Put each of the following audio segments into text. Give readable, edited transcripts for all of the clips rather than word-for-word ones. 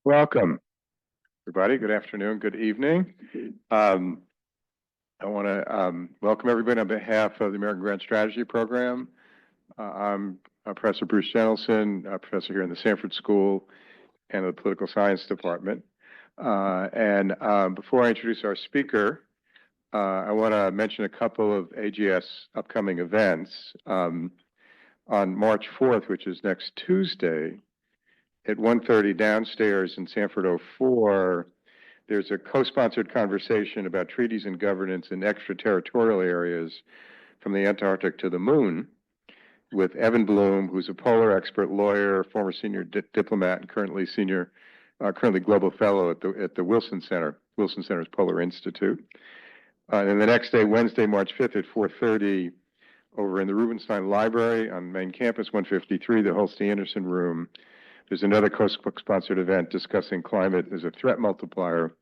Welcome, everybody. Good afternoon, good evening. I want to welcome everybody on behalf of the American Grant Strategy Program. I'm Professor Bruce Jentleson, professor here in the Sanford School and the Political Science Department. Before I introduce our speaker, I want to mention a couple of AGS upcoming events. On March 4th, which is next Tuesday, at 1:30 downstairs in Sanford 04, there's a co-sponsored conversation about treaties and governance in extraterritorial areas from the Antarctic to the moon with Evan Bloom, who's a polar expert lawyer, former senior diplomat, and currently global fellow at the Wilson Center, Wilson Center's Polar Institute. And the next day, Wednesday, March 5th at 4:30, over in the Rubenstein Library on main campus, 153, the Holstein Anderson Room, there's another co-sponsored event discussing climate as a threat multiplier,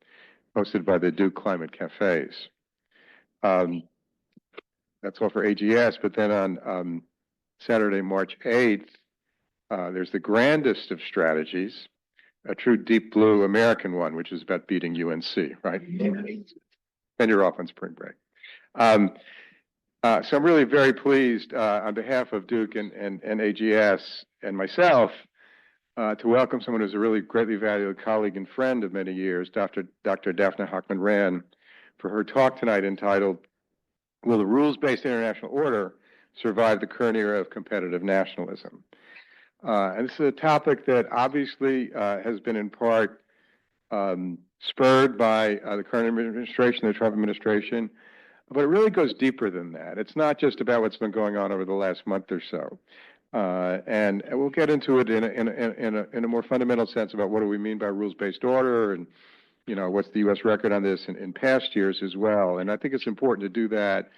hosted by the Duke Climate Cafes. That's all for AGS, but then on Saturday, March 8th, there's the grandest of strategies, a true deep blue American one, which is about beating UNC, right? And you're off on spring break. So I'm really very pleased on behalf of Duke and AGS and myself to welcome someone who's a really greatly valued colleague and friend of many years, Dr. Dafna Hochman Rand, for her talk tonight entitled, "Will the Rules-Based International Order Survive the Current Era of Competitive Nationalism?" And this is a topic that obviously has been in part spurred by the current administration, the Trump administration, but it really goes deeper than that. It's not just about what's been going on over the last month or so. And we'll get into it in a more fundamental sense about what do we mean by rules-based order, and what's the U.S. record on this in past years as well. And I think it's important to do that,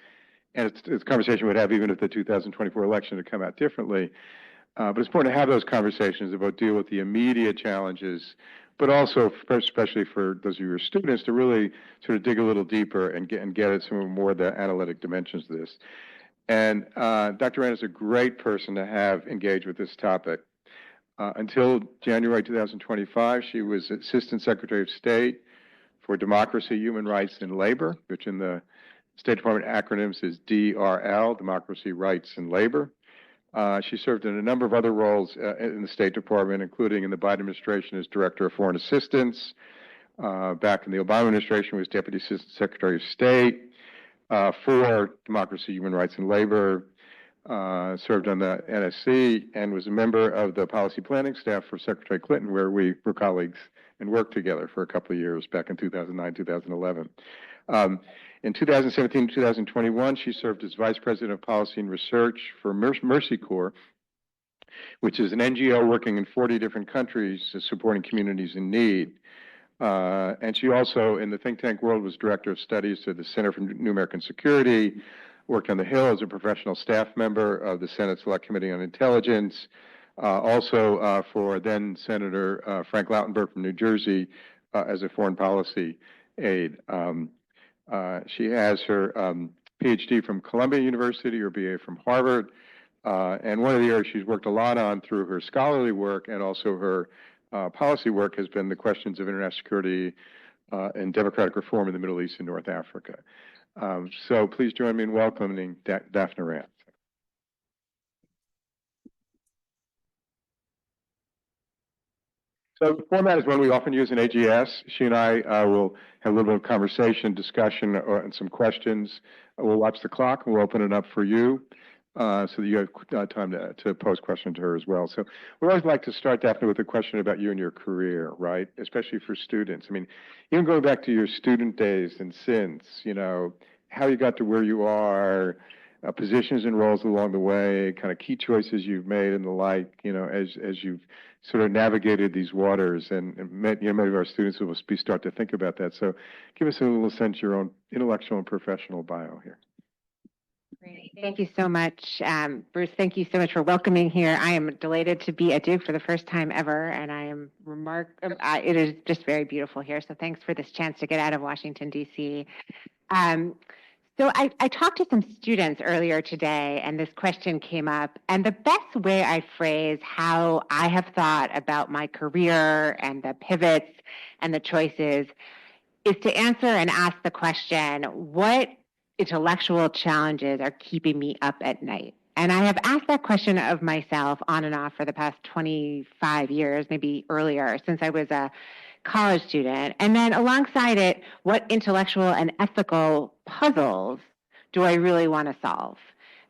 and it's a conversation we'd have even if the 2024 election had come out differently. But it's important to have those conversations about deal with the immediate challenges, but also, especially for those of your students, to really sort of dig a little deeper and get at some more of the analytic dimensions of this. And Dr. Rand is a great person to have engaged with this topic. Until January 2025, she was Assistant Secretary of State for Democracy, Human Rights, and Labor, which in the State Department acronyms is DRL, Democracy, Rights, and Labor. She served in a number of other roles in the State Department, including in the Biden administration as Director of Foreign Assistance. Back in the Obama administration, was Deputy Assistant Secretary of State for Democracy, Human Rights, and Labor, served on the NSC, and was a member of the policy planning staff for Secretary Clinton, where we were colleagues and worked together for a couple of years back in 2009, 2011. In 2017, 2021, she served as Vice President of Policy and Research for Mercy Corps, which is an NGO working in 40 different countries supporting communities in need. And she also, in the think tank world, was Director of Studies to the Center for New American Security, worked on the Hill as a professional staff member of the Senate Select Committee on Intelligence, also for then Senator Frank Lautenberg from New Jersey as a foreign policy aide. She has her PhD from Columbia University, or BA from Harvard, and one of the areas she's worked a lot on through her scholarly work and also her policy work has been the questions of international security and democratic reform in the Middle East and North Africa. So please join me in welcoming Dafna Rand. So the format is one we often use in AGS. She and I will have a little bit of conversation, discussion, and some questions. We'll watch the clock and we'll open it up for you so that you have time to pose questions to her as well. So we always like to start, Dafna, with a question about you and your career, right? Especially for students. I mean, even going back to your student days and since, how you got to where you are, positions and roles along the way, kind of key choices you've made and the like, as you've sort of navigated these waters, and many of our students will start to think about that. So give us a little sense of your own intellectual and professional bio here. Great. Thank you so much, Bruce. Thank you so much for welcoming here. I am delighted to be at Duke for the first time ever, and I am it is just very beautiful here. So thanks for this chance to get out of Washington, D.C. So I talked to some students earlier today, and this question came up. And the best way I phrase how I have thought about my career and the pivots and the choices is to answer and ask the question, what intellectual challenges are keeping me up at night? And I have asked that question of myself on and off for the past 25 years, maybe earlier, since I was a college student. And then alongside it, what intellectual and ethical puzzles do I really want to solve?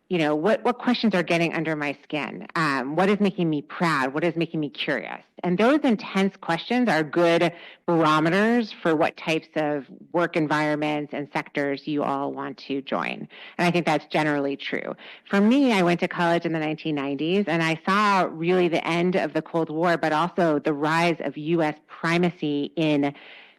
You know, what questions are getting under my skin? What is making me proud? What is making me curious? And those intense questions are good barometers for what types of work environments and sectors you all want to join. And I think that's generally true. For me, I went to college in the 1990s, and I saw really the end of the Cold War, but also the rise of U.S. primacy in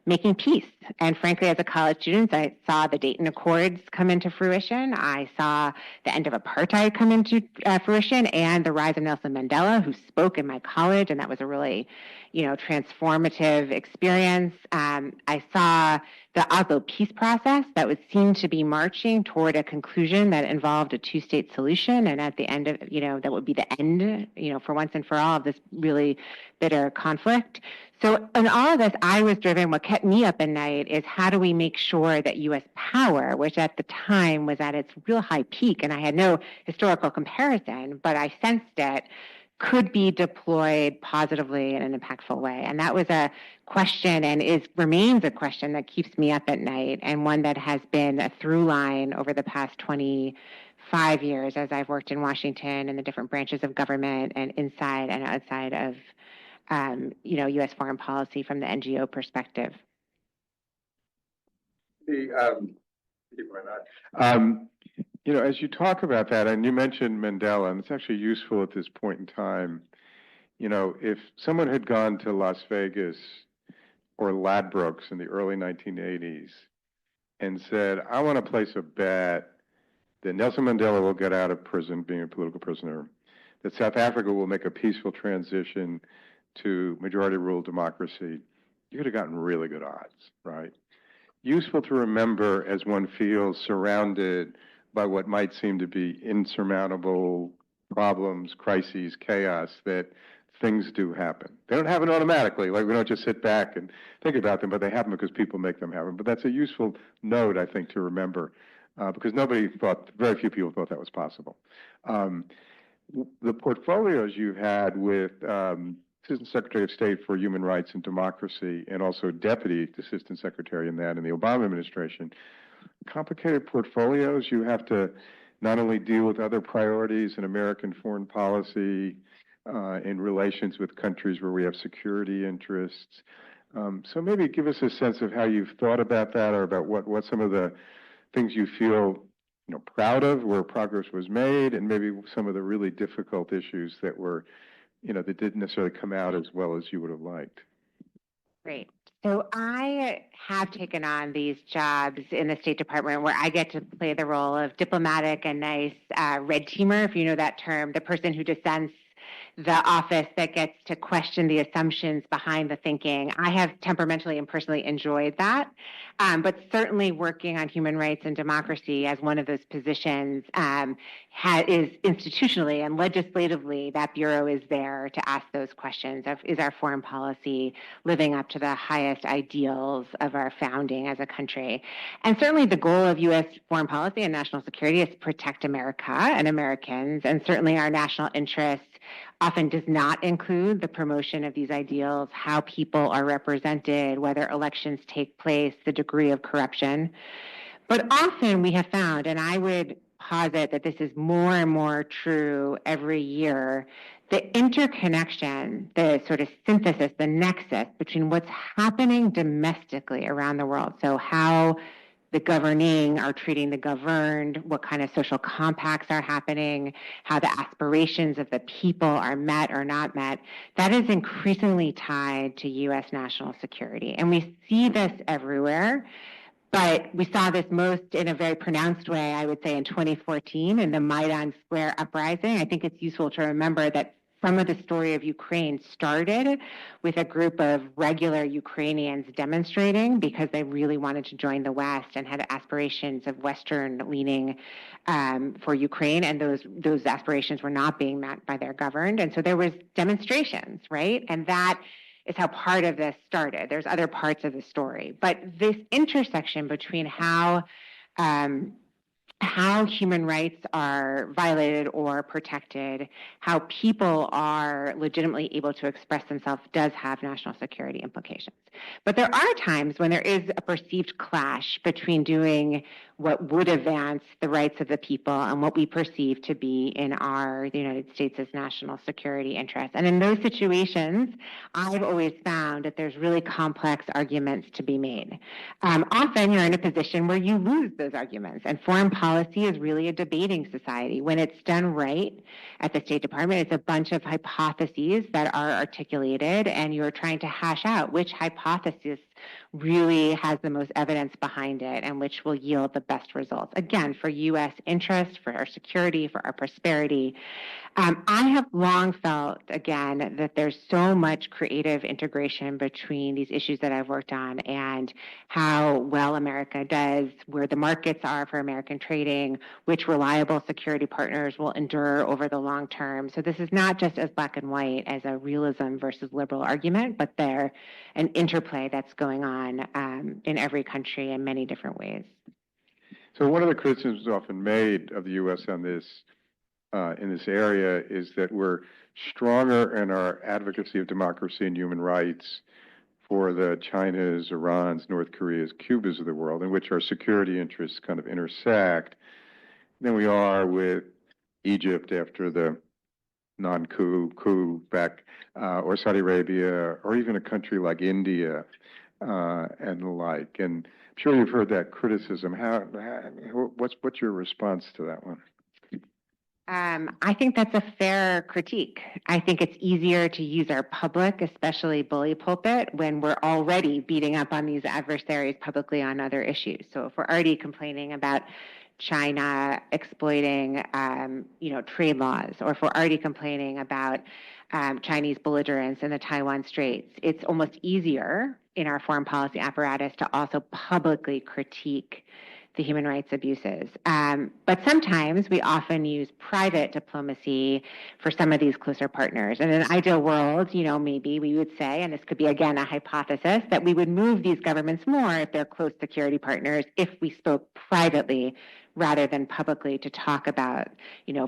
making peace. And frankly, as a college student, I saw the Dayton Accords come into fruition. I saw the end of apartheid come into fruition, and the rise of Nelson Mandela, who spoke in my college, and that was a really, transformative experience. I saw the Oslo peace process that would seem to be marching toward a conclusion that involved a two-state solution, and at the end of, that would be the end, for once and for all, of this really bitter conflict. So in all of this, I was driven, what kept me up at night is how do we make sure that U.S. power, which at the time was at its real high peak, and I had no historical comparison, but I sensed it, could be deployed positively in an impactful way. And that was a question and remains a question that keeps me up at night, and one that has been a through line over the past 25 years as I've worked in Washington and the different branches of government and inside and outside of U.S. foreign policy from the NGO perspective. As you talk about that, and you mentioned Mandela, and it's actually useful at this point in time, if someone had gone to Las Vegas or Ladbrokes in the early 1980s and said, I want to place a bet that Nelson Mandela will get out of prison, being a political prisoner, that South Africa will make a peaceful transition to majority rule democracy, you could have gotten really good odds, right? Useful to remember as one feels surrounded by what might seem to be insurmountable problems, crises, chaos, that things do happen. They don't happen automatically, like we don't just sit back and think about them, but they happen because people make them happen. But that's a useful note, I think, to remember, because very few people thought that was possible. The portfolios you've had with Assistant Secretary of State for Human Rights and Democracy, and also Deputy Assistant Secretary in that in the Obama administration, complicated portfolios. You have to not only deal with other priorities in American foreign policy, in relations with countries where we have security interests. So maybe give us a sense of how you've thought about that, or about what some of the things you feel proud of, where progress was made, and maybe some of the really difficult issues that were that didn't necessarily come out as well as you would have liked. Great. So I have taken on these jobs in the State Department where I get to play the role of diplomatic and nice red teamer, if you know that term, the person who dissents the office that gets to question the assumptions behind the thinking. I have temperamentally and personally enjoyed that, but certainly working on human rights and democracy as one of those positions is institutionally and legislatively, that bureau is there to ask those questions of, is our foreign policy living up to the highest ideals of our founding as a country? And certainly the goal of U.S. foreign policy and national security is to protect America and Americans, and certainly our national interests often does not include the promotion of these ideals, how people are represented, whether elections take place, the degree of corruption. But often we have found, and I would posit that this is more and more true every year, the interconnection, the sort of synthesis, the nexus between what's happening domestically around the world. So how the governing are treating the governed, what kind of social compacts are happening, how the aspirations of the people are met or not met, that is increasingly tied to U.S. national security. And we see this everywhere, but we saw this most in a very pronounced way, I would say, in 2014 in the Maidan Square uprising. I think it's useful to remember that some of the story of Ukraine started with a group of regular Ukrainians demonstrating because they really wanted to join the West and had aspirations of Western leaning for Ukraine, and those aspirations were not being met by their governed, and so there was demonstrations, right? And that is how part of this started. There's other parts of the story, but this intersection between how human rights are violated or protected, how people are legitimately able to express themselves does have national security implications. But there are times when there is a perceived clash between doing what would advance the rights of the people and what we perceive to be in the United States' national security interests. And in those situations, I've always found that there's really complex arguments to be made. Often you're in a position where you lose those arguments, and foreign policy is really a debating society. When it's done right at the State Department, it's a bunch of hypotheses that are articulated, and you're trying to hash out which hypothesis really has the most evidence behind it and which will yield the best results. Again, for U.S. interests, for our security, for our prosperity. I have long felt, again, that there's so much creative integration between these issues that I've worked on and how well America does, where the markets are for American trading, which reliable security partners will endure over the long term. So this is not just as black and white as a realism versus liberal argument, but there's an interplay that's going on in every country in many different ways. So one of the criticisms often made of the U.S. on this in this area is that we're stronger in our advocacy of democracy and human rights for the Chinas, Irans, North Koreas, Cubas of the world, in which our security interests kind of intersect, than we are with Egypt after the non-coup back, or Saudi Arabia, or even a country like India and the like. And I'm sure you've heard that criticism. What's your response to that one? I think that's a fair critique. I think it's easier to use our public, especially bully pulpit, when we're already beating up on these adversaries publicly on other issues. So if we're already complaining about China exploiting, trade laws, or if we're already complaining about Chinese belligerence in the Taiwan Straits, it's almost easier in our foreign policy apparatus to also publicly critique the human rights abuses. But sometimes we often use private diplomacy for some of these closer partners. And in an ideal world, maybe we would say, and this could be again a hypothesis, that we would move these governments more if they're close security partners if we spoke privately rather than publicly to talk about,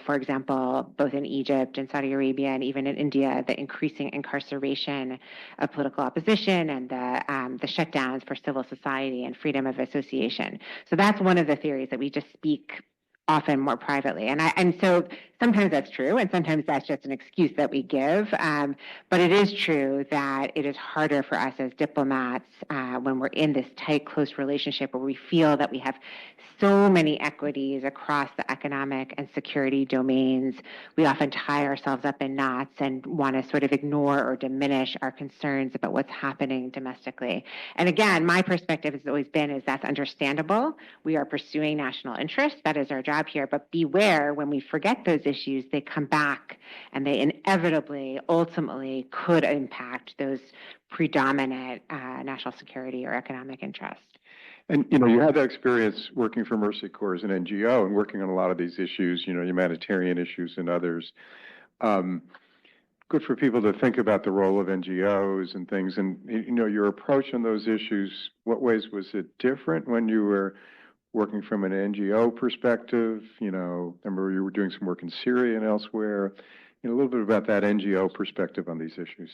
for example, both in Egypt and Saudi Arabia and even in India, the increasing incarceration of political opposition and the shutdowns for civil society and freedom of association. So that's one of the theories, that we just speak often more privately. And so sometimes that's true, and sometimes that's just an excuse that we give. But it is true that it is harder for us as diplomats when we're in this tight, close relationship where we feel that we have so many equities across the economic and security domains. We often tie ourselves up in knots and want to sort of ignore or diminish our concerns about what's happening domestically. And again, my perspective has always been is that's understandable. We are pursuing national interests. That is our job here. But beware, when we forget those issues, they come back and they inevitably, ultimately could impact those predominant national security or economic interests. And, you had that experience working for Mercy Corps as an NGO and working on a lot of these issues, humanitarian issues and others. Good for people to think about the role of NGOs and things. And, your approach on those issues, what ways was it different when you were working from an NGO perspective? Remember you were doing some work in Syria and elsewhere. A little bit about that NGO perspective on these issues.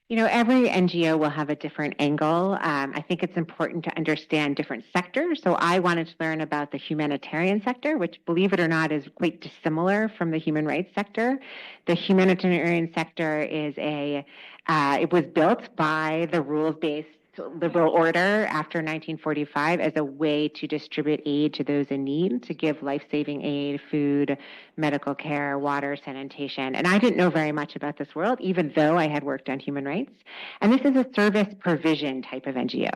Every NGO will have a different angle. I think it's important to understand different sectors. So I wanted to learn about the humanitarian sector, which, believe it or not, is quite dissimilar from the human rights sector. The humanitarian sector is it was built by the rules-based liberal order after 1945 as a way to distribute aid to those in need, to give life-saving aid, food, medical care, water, sanitation. And I didn't know very much about this world, even though I had worked on human rights. And this is a service provision type of NGO.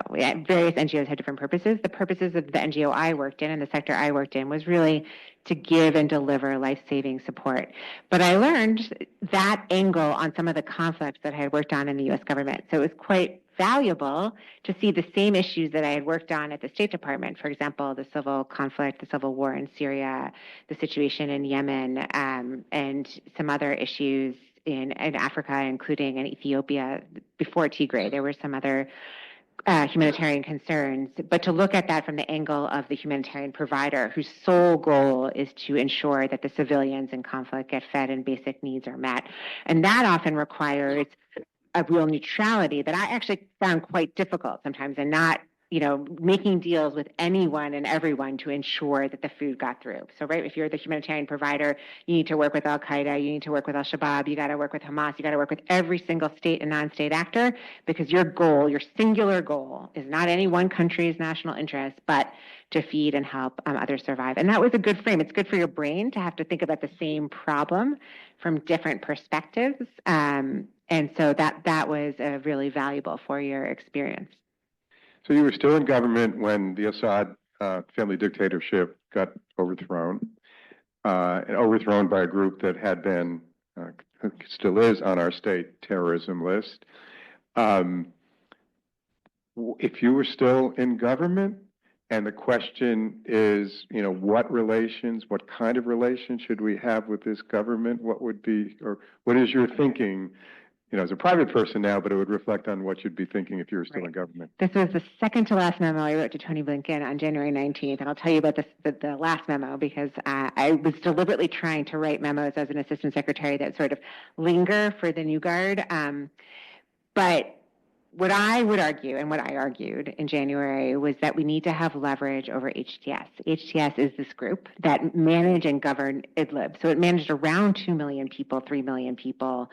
Various NGOs had different purposes. The purposes of the NGO I worked in and the sector I worked in was really to give and deliver life-saving support. But I learned that angle on some of the conflicts that I had worked on in the U.S. government. So it was quite valuable to see the same issues that I had worked on at the State Department, for example, the civil conflict, the civil war in Syria, the situation in Yemen, and some other issues in Africa, including in Ethiopia before Tigray. There were some other humanitarian concerns, but to look at that from the angle of the humanitarian provider whose sole goal is to ensure that the civilians in conflict get fed and basic needs are met. And that often requires a real neutrality that I actually found quite difficult sometimes, and not, making deals with anyone and everyone to ensure that the food got through. So, right, if you're the humanitarian provider, you need to work with Al-Qaeda, you need to work with Al-Shabaab, you got to work with Hamas, you got to work with every single state and non-state actor, because your goal, your singular goal, is not any one country's national interest, but to feed and help others survive. And that was a good frame. It's good for your brain to have to think about the same problem from different perspectives. And so that was a really valuable 4-year experience. So you were still in government when the Assad family dictatorship got overthrown, and overthrown by a group that had been, still is on our state terrorism list. If you were still in government, and the question is, what kind of relations should we have with this government? What would be, or what is your thinking, as a private person now, but it would reflect on what you'd be thinking if you were still in government? This was the second to last memo I wrote to Tony Blinken on January 19th, and I'll tell you about the last memo because I was deliberately trying to write memos as an assistant secretary that sort of linger for the new guard. But what I would argue, and what I argued in January, was that we need to have leverage over HTS. HTS is this group that manage and govern Idlib. So it managed around 2 million people, 3 million people.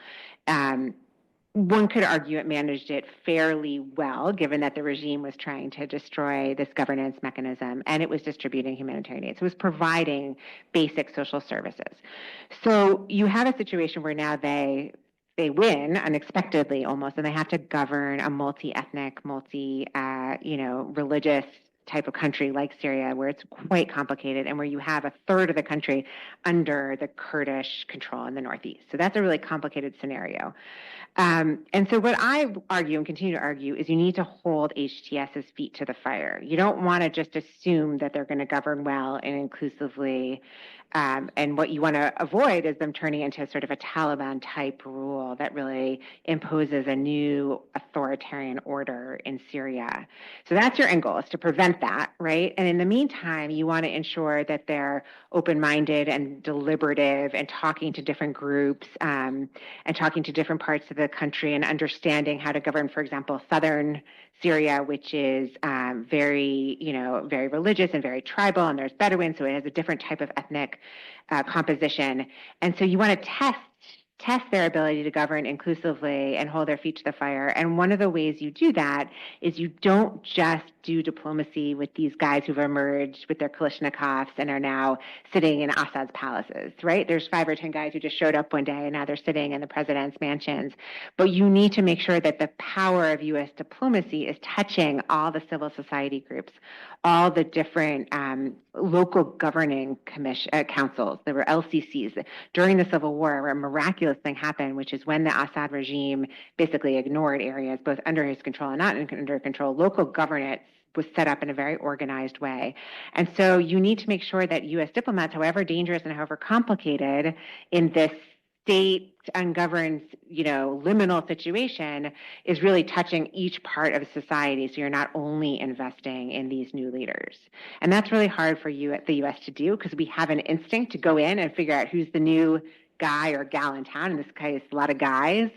One could argue it managed it fairly well, given that the regime was trying to destroy this governance mechanism, and it was distributing humanitarian aid. So it was providing basic social services. So you have a situation where now they win unexpectedly almost, and they have to govern a multi-ethnic, religious type of country like Syria, where it's quite complicated and where you have a third of the country under the Kurdish control in the northeast. So that's a really complicated scenario. And so what I argue and continue to argue is you need to hold HTS's feet to the fire. You don't want to just assume that they're going to govern well and inclusively. And what you want to avoid is them turning into sort of a Taliban type rule that really imposes a new authoritarian order in Syria. So that's your end goal, is to prevent that, right? And in the meantime, you want to ensure that they're open-minded and deliberative and talking to different groups and talking to different parts of the country and understanding how to govern, for example, southern Syria, which is very religious and very tribal, and there's Bedouins, so it has a different type of ethnic composition. And so you want to test their ability to govern inclusively and hold their feet to the fire. And one of the ways you do that is you don't just do diplomacy with these guys who've emerged with their Kalashnikovs and are now sitting in Assad's palaces, right? There's 5 or 10 guys who just showed up one day and now they're sitting in the president's mansions. But you need to make sure that the power of U.S. diplomacy is touching all the civil society groups, all the different local governing councils. There were LCCs. During the Civil War, where a miraculous thing happened, which is when the Assad regime basically ignored areas both under his control and not under control, local governance was set up in a very organized way. And so you need to make sure that U.S. diplomats, however dangerous and however complicated in this state ungoverned, liminal situation, is really touching each part of society. So you're not only investing in these new leaders. And that's really hard for the U.S. to do, because we have an instinct to go in and figure out who's the new guy or gal in town. In this case, a lot of guys.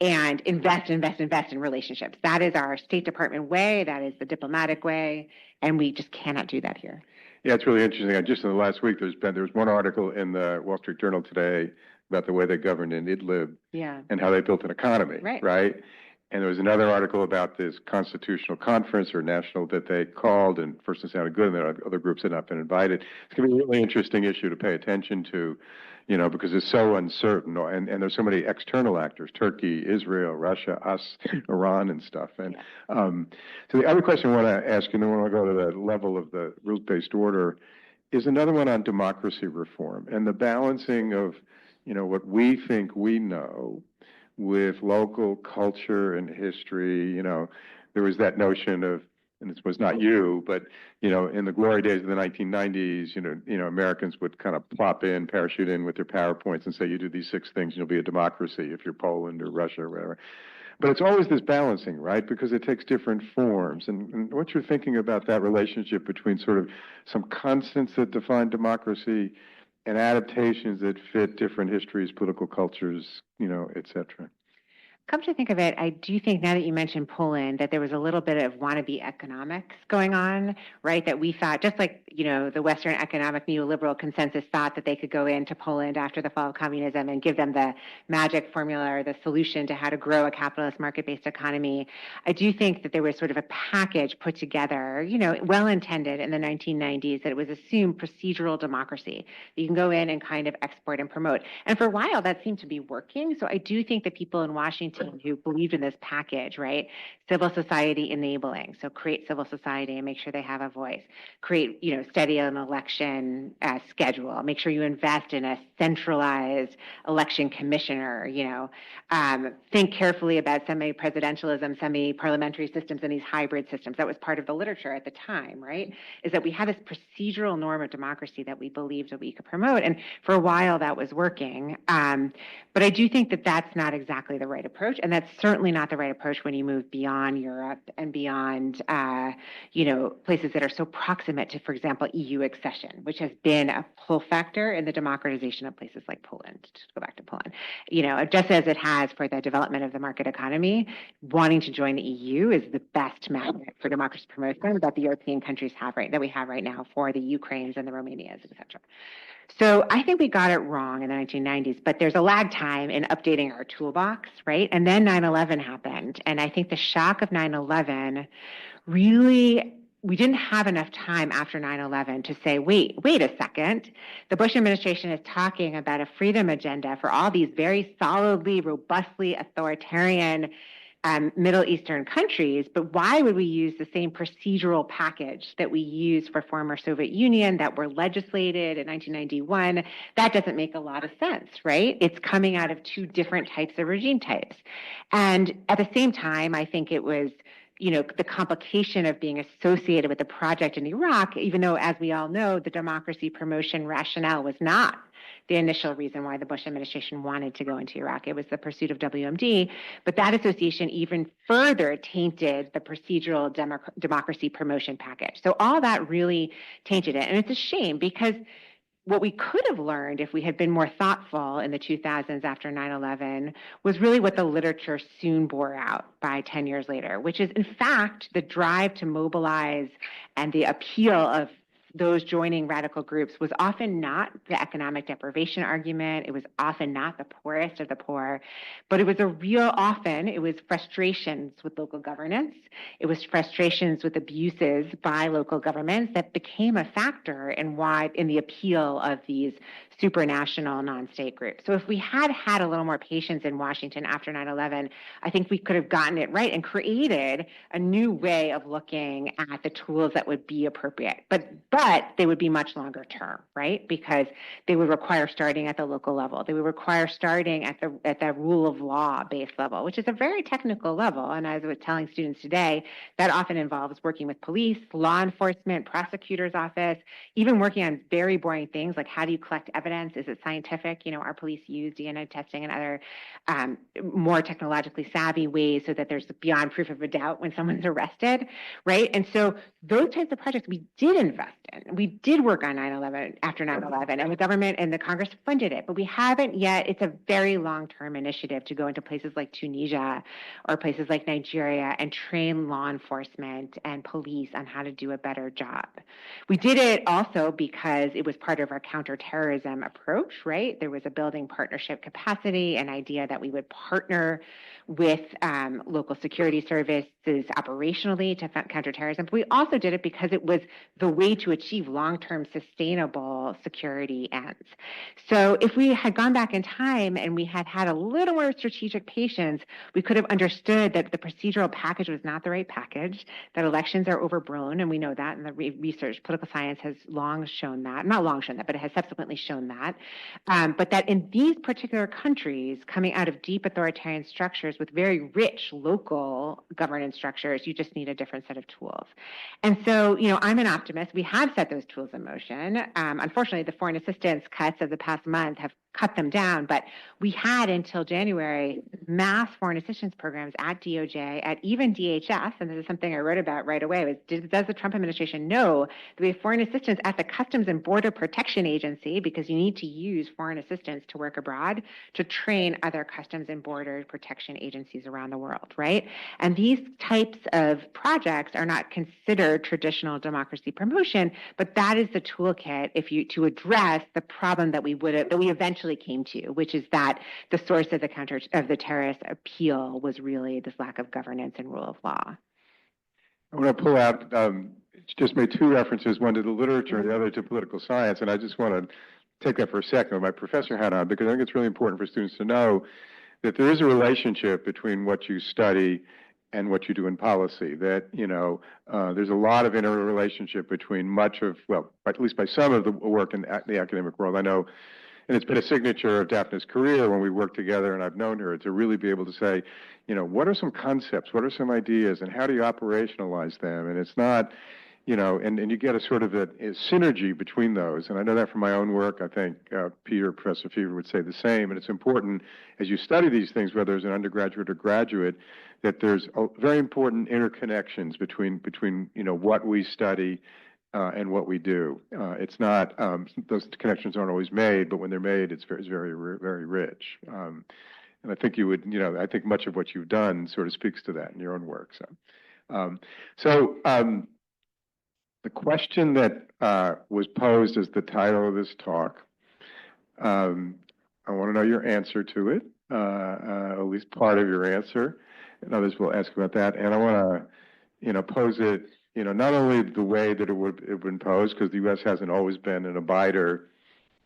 And invest in relationships. That is our State Department way. That is the diplomatic way. And we just cannot do that here. Yeah, it's really interesting. Just in the last week, there was one article in the Wall Street Journal today about the way they governed in Idlib, and how they built an economy, right? And there was another article about this constitutional conference or national that they called, and first it sounded good, and then other groups had not been invited. It's going to be a really interesting issue to pay attention to, because it's so uncertain, and there's so many external actors: Turkey, Israel, Russia, us, Iran, and stuff. And so the other question I want to ask, and then when I go to the level of the rules-based order, is another one on democracy reform and the balancing of, what we think we know with local culture and history. There was that notion of, and this was not you, but, in the glory days of the 1990s, Americans would kind of plop in, parachute in with their PowerPoints and say, you do these 6 things and you'll be a democracy if you're Poland or Russia or whatever. But it's always this balancing, right? Because it takes different forms. And what you're thinking about that relationship between sort of some constants that define democracy and adaptations that fit different histories, political cultures, et cetera. Come to think of it, I do think now that you mentioned Poland, that there was a little bit of wannabe economics going on, right? That we thought, just like, the Western economic neoliberal consensus thought that they could go into Poland after the fall of communism and give them the magic formula or the solution to how to grow a capitalist market-based economy. I do think that there was sort of a package put together, well-intended in the 1990s, that it was assumed procedural democracy. You can go in and kind of export and promote. And for a while, that seemed to be working. So I do think that people in Washington who believed in this package, right? Civil society enabling. So create civil society and make sure they have a voice. Create, study an election schedule. Make sure you invest in a centralized election commissioner, think carefully about semi-presidentialism, semi-parliamentary systems, and these hybrid systems. That was part of the literature at the time, right? Is that we had this procedural norm of democracy that we believed that we could promote. And for a while that was working. But I do think that that's not exactly the right approach. And that's certainly not the right approach when you move beyond Europe and beyond, places that are so proximate to, for example, EU accession, which has been a pull factor in the democratization of places like Poland, to go back to Poland. Just as it has for the development of the market economy, wanting to join the EU is the best magnet for democracy promotion that the European countries have that we have right now for the Ukraines and the Romanias, et cetera. So I think we got it wrong in the 1990s, but there's a lag time in updating our toolbox, right? And then 9/11 happened. And I think the shock of 9/11 really, we didn't have enough time after 9/11 to say, wait a second. The Bush administration is talking about a freedom agenda for all these very solidly, robustly authoritarian Middle Eastern countries, but why would we use the same procedural package that we used for former Soviet Union that were legislated in 1991? That doesn't make a lot of sense, right? It's coming out of 2 different types of regime types. And at the same time, I think it was, the complication of being associated with the project in Iraq, even though, as we all know, the democracy promotion rationale was not the initial reason why the Bush administration wanted to go into Iraq. It was the pursuit of WMD, but that association even further tainted the procedural democracy promotion package. So all that really tainted it. And it's a shame because what we could have learned if we had been more thoughtful in the 2000s after 9/11 was really what the literature soon bore out by 10 years later, which is, in fact, the drive to mobilize and the appeal of those joining radical groups was often not the economic deprivation argument. It was often not the poorest of the poor, but it was it was frustrations with local governance. It was frustrations with abuses by local governments that became a factor in the appeal of these supranational non-state groups. So if we had had a little more patience in Washington after 9/11, I think we could have gotten it right and created a new way of looking at the tools that would be appropriate. But they would be much longer term, right? Because they would require starting at the local level. They would require starting at the rule of law based level, which is a very technical level. And as I was telling students today, that often involves working with police, law enforcement, prosecutor's office, even working on very boring things like how do you collect evidence? Is it scientific? Our police use DNA testing and other more technologically savvy ways so that there's beyond proof of a doubt when someone's arrested, right? And so those types of projects we did invest in. We did work on 9/11 after 9/11, and the government and the Congress funded it, but we haven't yet. It's a very long-term initiative to go into places like Tunisia or places like Nigeria and train law enforcement and police on how to do a better job. We did it also because it was part of our counterterrorism approach, right? There was a building partnership capacity, an idea that we would partner with local security services operationally to counter terrorism. But we also did it because it was the way to achieve long-term sustainable security ends. So if we had gone back in time and we had had a little more strategic patience, we could have understood that the procedural package was not the right package, that elections are overblown, and we know that, and the research, political science has long shown that, not long shown that, but it has subsequently shown that, but that in these particular countries, coming out of deep authoritarian structures with very rich local governance structures, you just need a different set of tools. And so, I'm an optimist. We have set those tools in motion. Unfortunately, the foreign assistance cuts of the past month have cut them down, but we had until January mass foreign assistance programs at DOJ, at even DHS, and this is something I wrote about right away, was does the Trump administration know that we have foreign assistance at the Customs and Border Protection Agency, because you need to use foreign assistance to work abroad to train other Customs and Border Protection agencies around the world, right? And these types of projects are not considered traditional democracy promotion, but that is the toolkit to address the problem that we eventually came to, which is that the source of the terrorist appeal was really this lack of governance and rule of law. I want to pull out, just made two references, one to the literature, the other to political science, and I just want to take that for a second with my professor hat on, because I think it's really important for students to know that there is a relationship between what you study and what you do in policy, that, there's a lot of interrelationship between much of, well, at least by some of the work in the academic world. I know, and it's been a signature of Dafna's career when we worked together, and I've known her, to really be able to say, what are some concepts, what are some ideas, and how do you operationalize them? And it's not, and you get a sort of a synergy between those. And I know that from my oown work. I think Professor Fever would say the same. And it's important as you study these things, whether as an undergraduate or graduate, that there's very important interconnections between what we study and what we do. It's not, those connections aren't always made, but when they're made, it's very, very, very rich. And I think you would, I think much of what you've done sort of speaks to that in your own work. So, the question that was posed as the title of this talk, I want to know your answer to it, at least part of your answer, and others will ask about that. And I want to, pose it, not only the way that it would have been posed, because the U.S. hasn't always been an abider,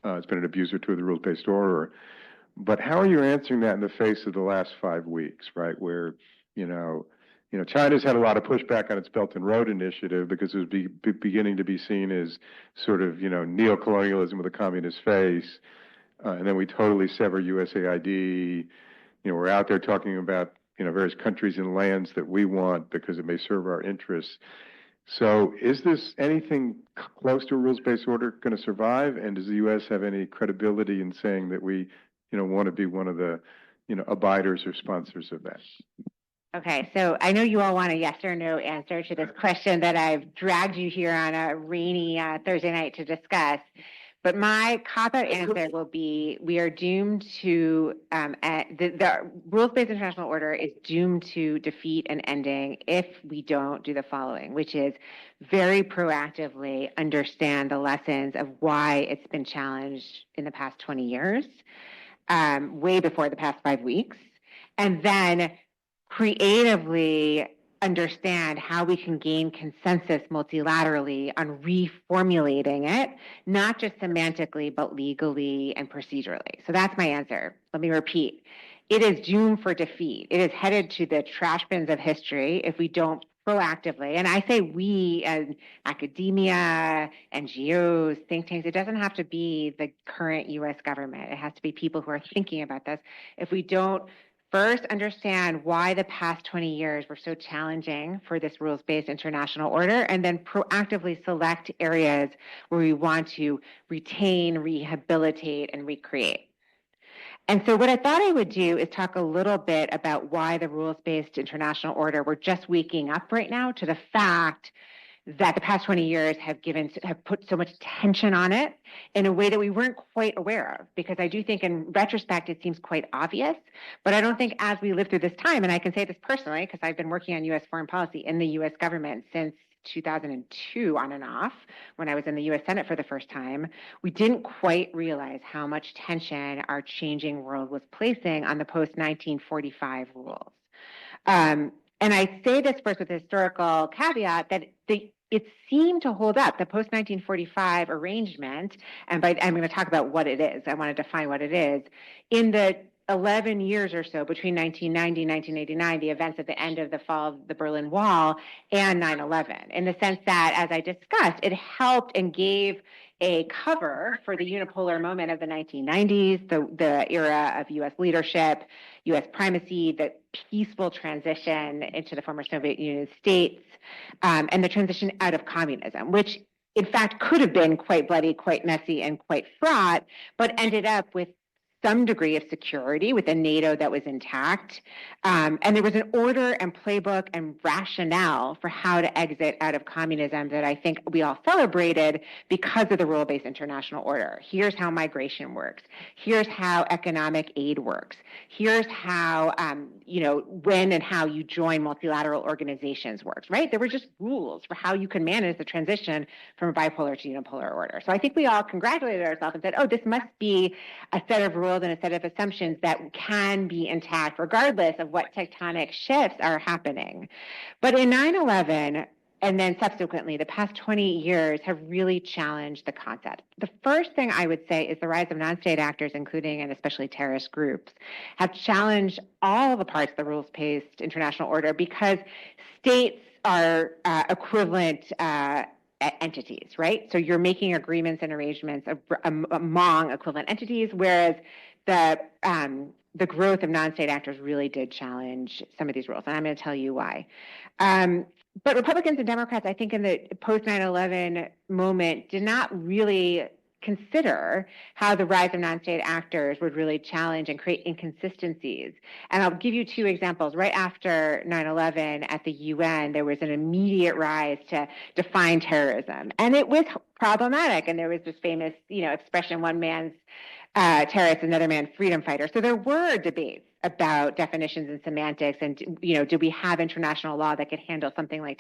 it's been an abuser to the rules-based order, but how are you answering that in the face of the last 5 weeks, right, where, China's had a lot of pushback on its Belt and Road Initiative because it was beginning to be seen as sort of, neocolonialism with a communist face. And then we totally sever USAID. We're out there talking about, various countries and lands that we want because it may serve our interests. So is this anything close to a rules-based order going to survive? And does the U.S. have any credibility in saying that we, want to be one of the, abiders or sponsors of that? Okay, so I know you all want a yes or no answer to this question that I've dragged you here on a rainy Thursday night to discuss. But my cop-out answer will be, we are doomed to, the rules-based international order is doomed to defeat and ending if we don't do the following, which is very proactively understand the lessons of why it's been challenged in the past 20 years, way before the past 5 weeks, and then creatively understand how we can gain consensus multilaterally on reformulating it, not just semantically, but legally and procedurally. So that's my answer. Let me repeat. It is doomed for defeat. It is headed to the trash bins of history if we don't proactively, and I say we as academia, NGOs, think tanks, it doesn't have to be the current US government. It has to be people who are thinking about this. If we don't first understand why the past 20 years were so challenging for this rules-based international order, and then proactively select areas where we want to retain, rehabilitate, and recreate. And so what I thought I would do is talk a little bit about why the rules-based international order, we're just waking up right now to the fact that the past 20 years have put so much tension on it in a way that we weren't quite aware of. Because I do think in retrospect, it seems quite obvious, but I don't think as we live through this time, and I can say this personally, because I've been working on US foreign policy in the US government since 2002 on and off, when I was in the US Senate for the first time, we didn't quite realize how much tension our changing world was placing on the post-1945 rules. And I say this first with a historical caveat that it seemed to hold up. The post-1945 arrangement, and I'm going to talk about what it is. I want to define what it is. In the 11 years or so between 1990 and 1989, the events at the end of the fall of the Berlin Wall and 9/11, in the sense that, as I discussed, it helped and gave a cover for the unipolar moment of the 1990s, the era of U.S. leadership, U.S. primacy, the peaceful transition into the former Soviet Union states, and the transition out of communism, which in fact could have been quite bloody, quite messy, and quite fraught, but ended up with some degree of security with a NATO that was intact. And there was an order and playbook and rationale for how to exit out of communism that I think we all celebrated because of the rule-based international order. Here's how migration works. Here's how economic aid works. Here's how, when and how you join multilateral organizations works, right? There were just rules for how you can manage the transition from a bipolar to unipolar order. So I think we all congratulated ourselves and said, oh, this must be a set of rules and a set of assumptions that can be intact regardless of what tectonic shifts are happening. But in 9/11, and then subsequently, the past 20 years have really challenged the concept. The first thing I would say is the rise of non-state actors, including and especially terrorist groups, have challenged all the parts of the rules-based international order because states are equivalent entities, right? So you're making agreements and arrangements among equivalent entities, whereas the growth of non-state actors really did challenge some of these rules, and I'm going to tell you why. But Republicans and Democrats, I think in the post-9/11 moment, did not really consider how the rise of non-state actors would really challenge and create inconsistencies. And I'll give you two examples. Right after 9/11 at the UN, there was an immediate rise to define terrorism. And it was problematic. And there was this famous, expression, one man's terrorist, another man freedom fighter. So there were debates about definitions and semantics and, do we have international law that could handle something like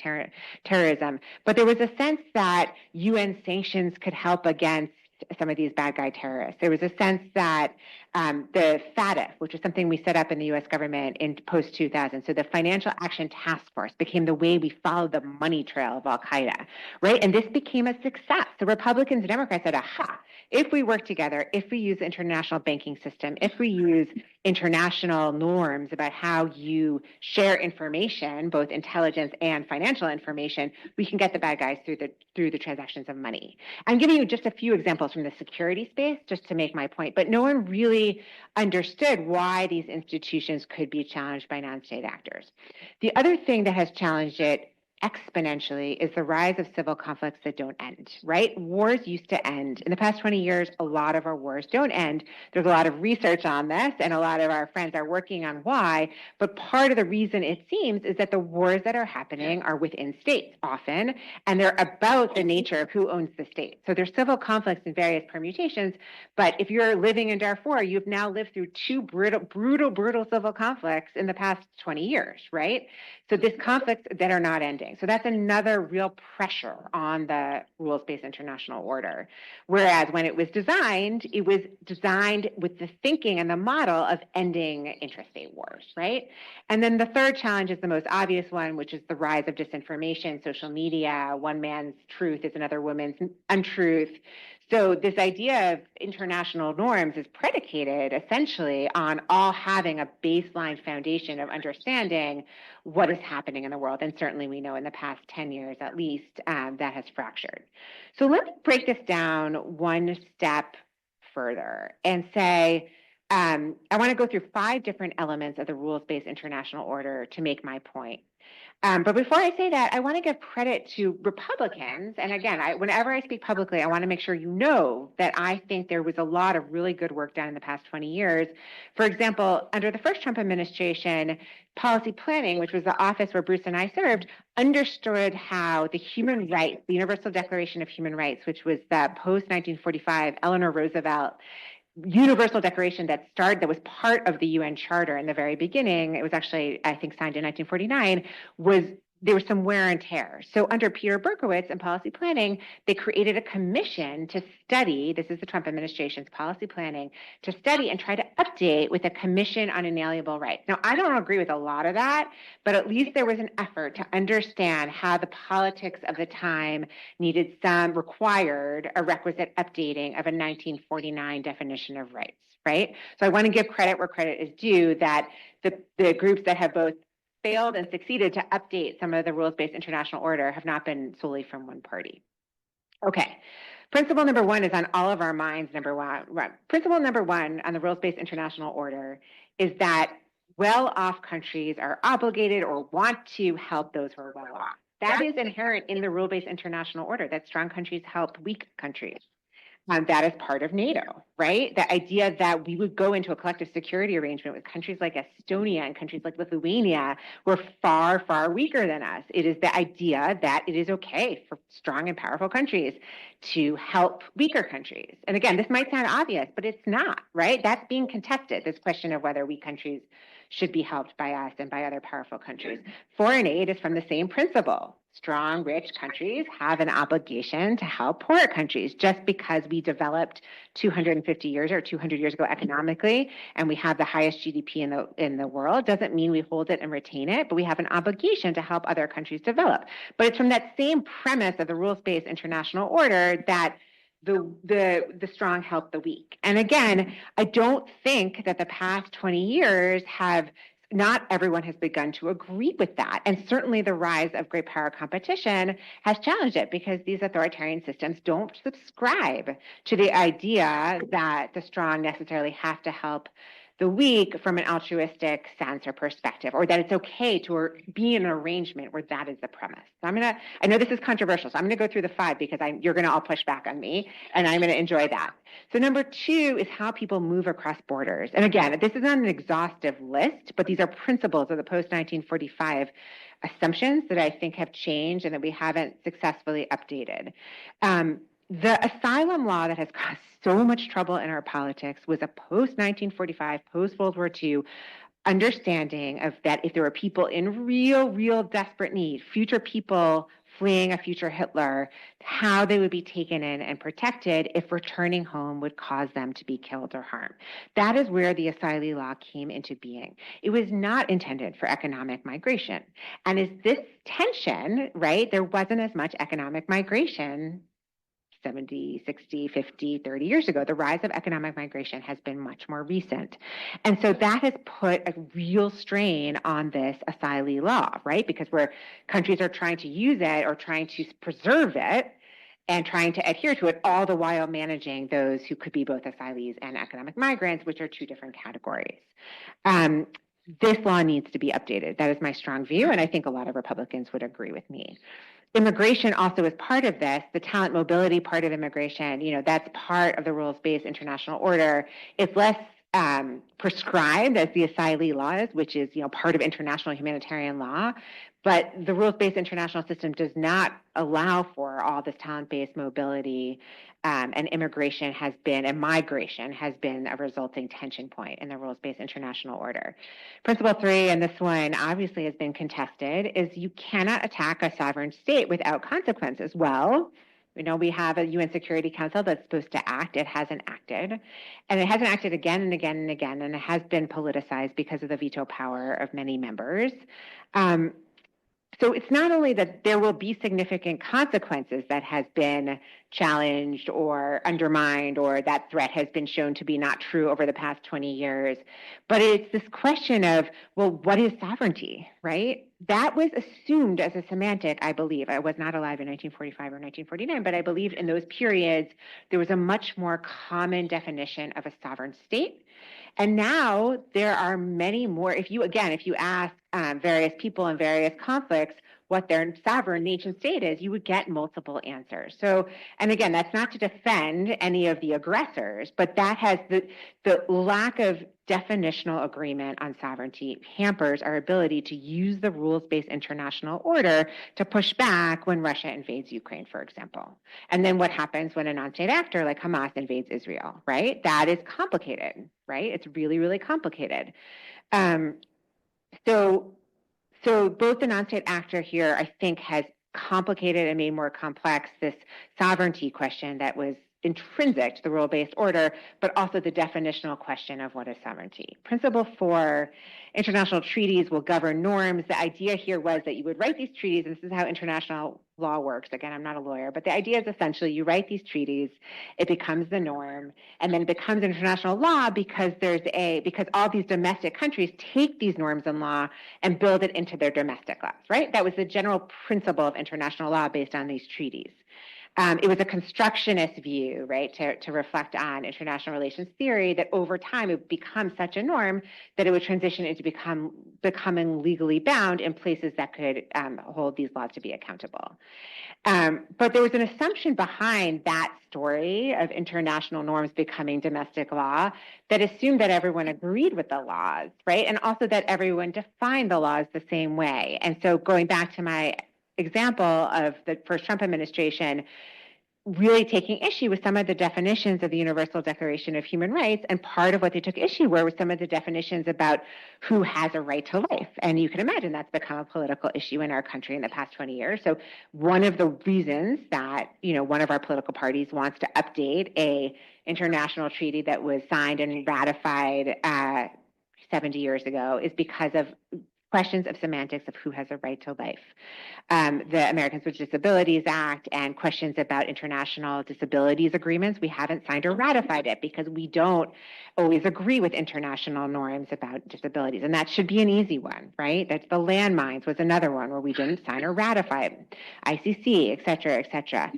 terrorism? But there was a sense that UN sanctions could help against some of these bad guy terrorists. There was a sense that the FATF, which is something we set up in the U.S. government in post-2000, so the Financial Action Task Force became the way we followed the money trail of al-Qaeda, right? And this became a success. So Republicans and Democrats said, aha, if we work together, if we use the international banking system, if we use international norms about how you share information, both intelligence and financial information, we can get the bad guys through the transactions of money. I'm giving you just a few examples from the security space just to make my point, but no one really understood why these institutions could be challenged by non-state actors. The other thing that has challenged it exponentially is the rise of civil conflicts that don't end, right? Wars used to end. In the past 20 years, a lot of our wars don't end. There's a lot of research on this, and a lot of our friends are working on why, but part of the reason it seems is that the wars that are happening are within states often, and they're about the nature of who owns the state. So there's civil conflicts in various permutations, but if you're living in Darfur, you've now lived through two brutal civil conflicts in the past 20 years, right? So these conflicts that are not ending. So that's another real pressure on the rules-based international order. Whereas when it was designed with the thinking and the model of ending intrastate wars, right? And then the third challenge is the most obvious one, which is the rise of disinformation, social media. One man's truth is another woman's untruth. So this idea of international norms is predicated essentially on all having a baseline foundation of understanding what is happening in the world. And certainly we know in the past 10 years at least that has fractured. So let me break this down one step further and say, I want to go through 5 different elements of the rules-based international order to make my point. But before I say that, I want to give credit to Republicans. And again, whenever I speak publicly, I want to make sure you know that I think there was a lot of really good work done in the past 20 years. For example, under the first Trump administration, policy planning, which was the office where Bruce and I served, understood how the human rights, the Universal Declaration of Human Rights, which was the post-1945 Eleanor Roosevelt Universal Declaration that was part of the UN Charter in the very beginning. It was actually, I think, signed in 1949, there was some wear and tear. So under Peter Berkowitz and policy planning, they created a commission to study, this is the Trump administration's policy planning, to study and try to update with a commission on inalienable rights. Now, I don't agree with a lot of that, but at least there was an effort to understand how the politics of the time required a requisite updating of a 1949 definition of rights, right? So I want to give credit where credit is due, that the groups that have both failed and succeeded to update some of the rules-based international order have not been solely from one party. Okay, principle number one is on all of our minds. Principle number one on the rules-based international order is that well-off countries are obligated or want to help those who are well-off. That is inherent in the rule-based international order, that strong countries help weak countries. That is part of NATO, right? The idea that we would go into a collective security arrangement with countries like Estonia and countries like Lithuania who are far, far weaker than us. It is the idea that it is okay for strong and powerful countries to help weaker countries. And again, this might sound obvious, but it's not, right? That's being contested, this question of whether weak countries should be helped by us and by other powerful countries. Foreign aid is from the same principle. Strong, rich countries have an obligation to help poorer countries. Just because we developed 250 years or 200 years ago economically, and we have the highest GDP in the world, doesn't mean we hold it and retain it, but we have an obligation to help other countries develop. But it's from that same premise of the rules-based international order that the strong help the weak. And again, I don't think that the past 20 years not everyone has begun to agree with that. And certainly the rise of great power competition has challenged it, because these authoritarian systems don't subscribe to the idea that the strong necessarily have to help the weak from an altruistic sense or perspective, or that it's okay to be in an arrangement where that is the premise. So I know this is controversial, so I'm gonna go through the 5 because you're gonna all push back on me, and I'm gonna enjoy that. So number 2 is how people move across borders. And again, this is not an exhaustive list, but these are principles of the post-1945 assumptions that I think have changed and that we haven't successfully updated. The asylum law that has caused so much trouble in our politics was a post-1945, post-World War II understanding of that if there were people in real desperate need, future people fleeing a future Hitler, how they would be taken in and protected if returning home would cause them to be killed or harmed. That is where the asylee law came into being. It was not intended for economic migration. And is this tension, right? There wasn't as much economic migration 70, 60, 50, 30 years ago. The rise of economic migration has been much more recent. And so that has put a real strain on this asylee law, right? Because where countries are trying to use it or trying to preserve it and trying to adhere to it, all the while managing those who could be both asylees and economic migrants, which are 2 different categories. This law needs to be updated. That is my strong view, and I think a lot of Republicans would agree with me. Immigration also is part of this. The talent mobility part of immigration, that's part of the rules-based international order. It's less prescribed as the asylee law is, which is, part of international humanitarian law. But the rules-based international system does not allow for all this talent-based mobility, and migration has been a resulting tension point in the rules-based international order. Principle 3, and this one obviously has been contested, is you cannot attack a sovereign state without consequences. Well, we have a UN Security Council that's supposed to act. It hasn't acted. And it hasn't acted again and again and again, and it has been politicized because of the veto power of many members. So it's not only that there will be significant consequences that has been challenged or undermined, or that threat has been shown to be not true over the past 20 years, but it's this question of, well, what is sovereignty, right? That was assumed as a semantic, I believe. I was not alive in 1945 or 1949, but I believe in those periods, there was a much more common definition of a sovereign state. And now there are many more. If you ask various people and various conflicts what their sovereign nation state is, you would get multiple answers. So, and again, that's not to defend any of the aggressors, but that has the lack of definitional agreement on sovereignty hampers our ability to use the rules-based international order to push back when Russia invades Ukraine, for example. And then what happens when a non-state actor like Hamas invades Israel, right? That is complicated, right? It's really, really complicated. So both the non-state actor here, I think, has complicated and made more complex this sovereignty question that was intrinsic to the rule-based order, but also the definitional question of what is sovereignty. Principle 4, international treaties will govern norms. The idea here was that you would write these treaties, and this is how international law works. Again, I'm not a lawyer, but the idea is essentially you write these treaties, it becomes the norm, and then it becomes international law because because all these domestic countries take these norms and law and build it into their domestic laws, right? That was the general principle of international law based on these treaties. It was a constructionist view, right, to reflect on international relations theory that over time it would become such a norm that it would transition into becoming legally bound in places that could hold these laws to be accountable. But there was an assumption behind that story of international norms becoming domestic law that assumed that everyone agreed with the laws, right, and also that everyone defined the laws the same way. And so going back to my example of the first Trump administration really taking issue with some of the definitions of the Universal Declaration of Human Rights, and part of what they took issue with some of the definitions about who has a right to life. And you can imagine that's become a political issue in our country in the past 20 years. So one of the reasons that, one of our political parties wants to update a international treaty that was signed and ratified 70 years ago is because of questions of semantics of who has a right to life. The Americans with Disabilities Act and questions about international disabilities agreements, we haven't signed or ratified it because we don't always agree with international norms about disabilities. And that should be an easy one, right? That's the landmines was another one where we didn't sign or ratify it. ICC, et cetera, et cetera.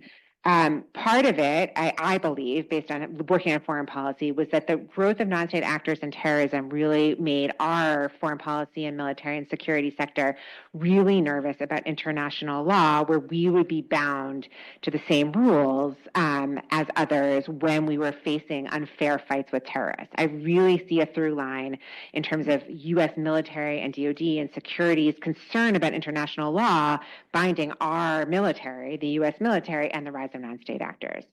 Part of it, I believe, based on working on foreign policy, was that the growth of non-state actors and terrorism really made our foreign policy and military and security sector really nervous about international law, where we would be bound to the same rules as others when we were facing unfair fights with terrorists. I really see a through line in terms of U.S. military and DoD and security's concern about international law binding our military, the U.S. military, and the rise of non-state actors.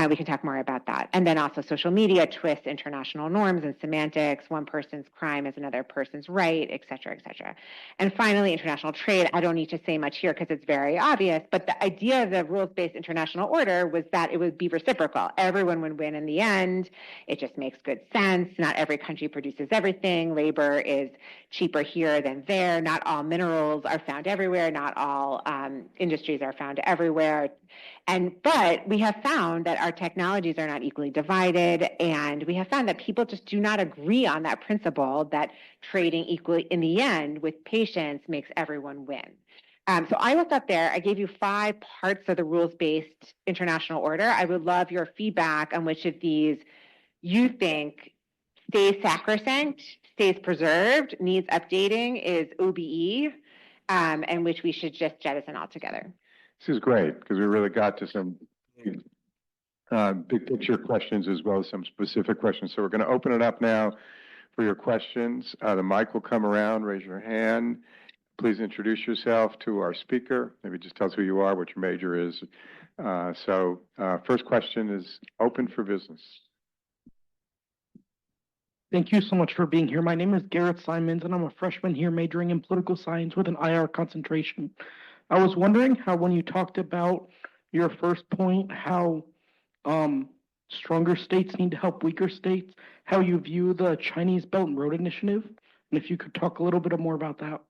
We can talk more about that. And then also social media twists international norms and semantics. One person's crime is another person's right, et cetera, et cetera. And finally, international trade. I don't need to say much here because it's very obvious, but the idea of the rules-based international order was that it would be reciprocal. Everyone would win in the end. It just makes good sense. Not every country produces everything. Labor is cheaper here than there. Not all minerals are found everywhere. Not all industries are found everywhere. But we have found that our technologies are not equally divided, and we have found that people just do not agree on that principle that trading equally in the end with patience makes everyone win. So I looked up there. I gave you 5 parts of the rules-based international order. I would love your feedback on which of these you think stays sacrosanct, stays preserved, needs updating, is OBE, and which we should just jettison altogether. This is great because we really got to some big picture questions as well as some specific questions. So we're going to open it up now for your questions. The mic will come around. Raise your hand. Please introduce yourself to our speaker. Maybe just tell us who you are, what your major is. First question is open for business. Thank you so much for being here. My name is Garrett Simons, and I'm a freshman here majoring in political science with an IR concentration. I was wondering how, when you talked about your first point, how stronger states need to help weaker states, how you view the Chinese Belt and Road Initiative, and if you could talk a little bit more about that.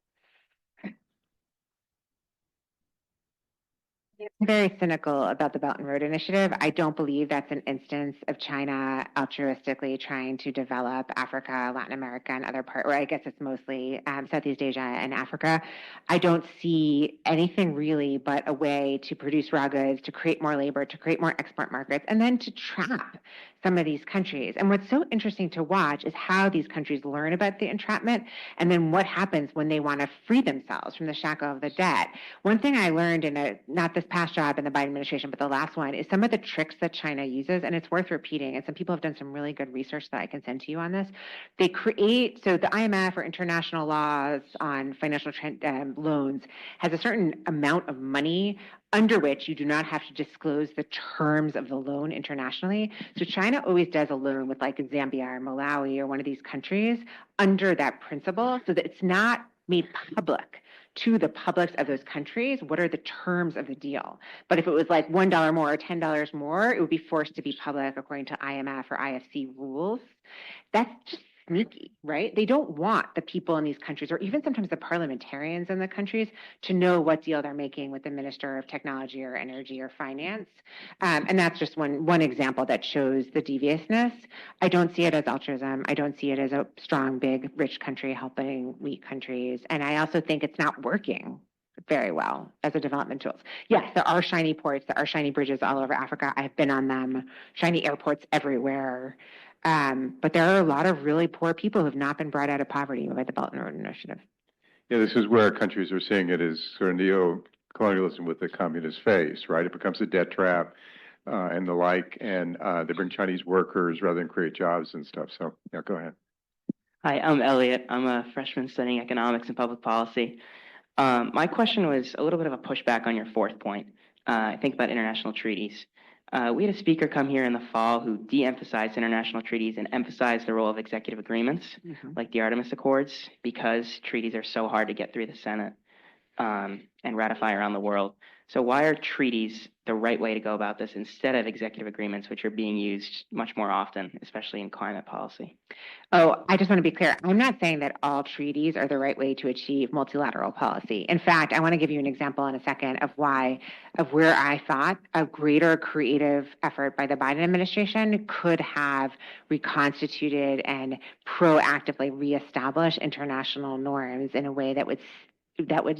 I'm very cynical about the Belt and Road Initiative. I don't believe that's an instance of China altruistically trying to develop Africa, Latin America, and other parts, or I guess it's mostly Southeast Asia and Africa. I don't see anything really but a way to produce raw goods, to create more labor, to create more export markets, and then to trap some of these countries. And what's so interesting to watch is how these countries learn about the entrapment and then what happens when they want to free themselves from the shackle of the debt. One thing I learned in not this past job in the Biden administration, but the last one, is some of the tricks that China uses, and it's worth repeating, and some people have done some really good research that I can send to you on this. They create, so the IMF or international laws on financial loans has a certain amount of money under which you do not have to disclose the terms of the loan internationally. So China always does a loan with like Zambia or Malawi or one of these countries under that principle so that it's not made public to the publics of those countries what are the terms of the deal. But if it was like $1 more or $10 more, it would be forced to be public according to IMF or IFC rules. That's just sneaky, right? They don't want the people in these countries, or even sometimes the parliamentarians in the countries, to know what deal they're making with the Minister of Technology or Energy or Finance. And that's just one example that shows the deviousness. I don't see it as altruism. I don't see it as a strong, big, rich country helping weak countries. And I also think it's not working very well as a development tools. Yes, there are shiny ports, there are shiny bridges all over Africa. I've been on them, shiny airports everywhere. But there are a lot of really poor people who have not been brought out of poverty by the Belt and Road Initiative. Yeah, this is where countries are seeing it as sort of neo-colonialism with the communist face, right? It becomes a debt trap and the like, and they bring Chinese workers rather than create jobs and stuff. So, yeah, go ahead. Hi, I'm Elliot. I'm a freshman studying economics and public policy. My question was a little bit of a pushback on your fourth point. I think about international treaties. We had a speaker come here in the fall who de-emphasized international treaties and emphasized the role of executive agreements, like the Artemis Accords, because treaties are so hard to get through the Senate and ratify around the world. So why are treaties the right way to go about this instead of executive agreements, which are being used much more often, especially in climate policy? Oh, I just want to be clear. I'm not saying that all treaties are the right way to achieve multilateral policy. In fact, I want to give you an example in a second of where I thought a greater creative effort by the Biden administration could have reconstituted and proactively reestablished international norms in a way that would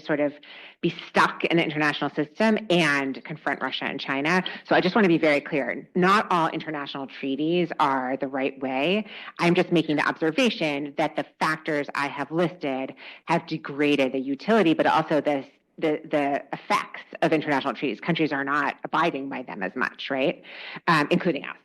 sort of be stuck in the international system and confront Russia and China. So I just want to be very clear. Not all international treaties are the right way. I'm just making the observation that the factors I have listed have degraded the utility, but also the effects of international treaties. Countries are not abiding by them as much, right? Including us.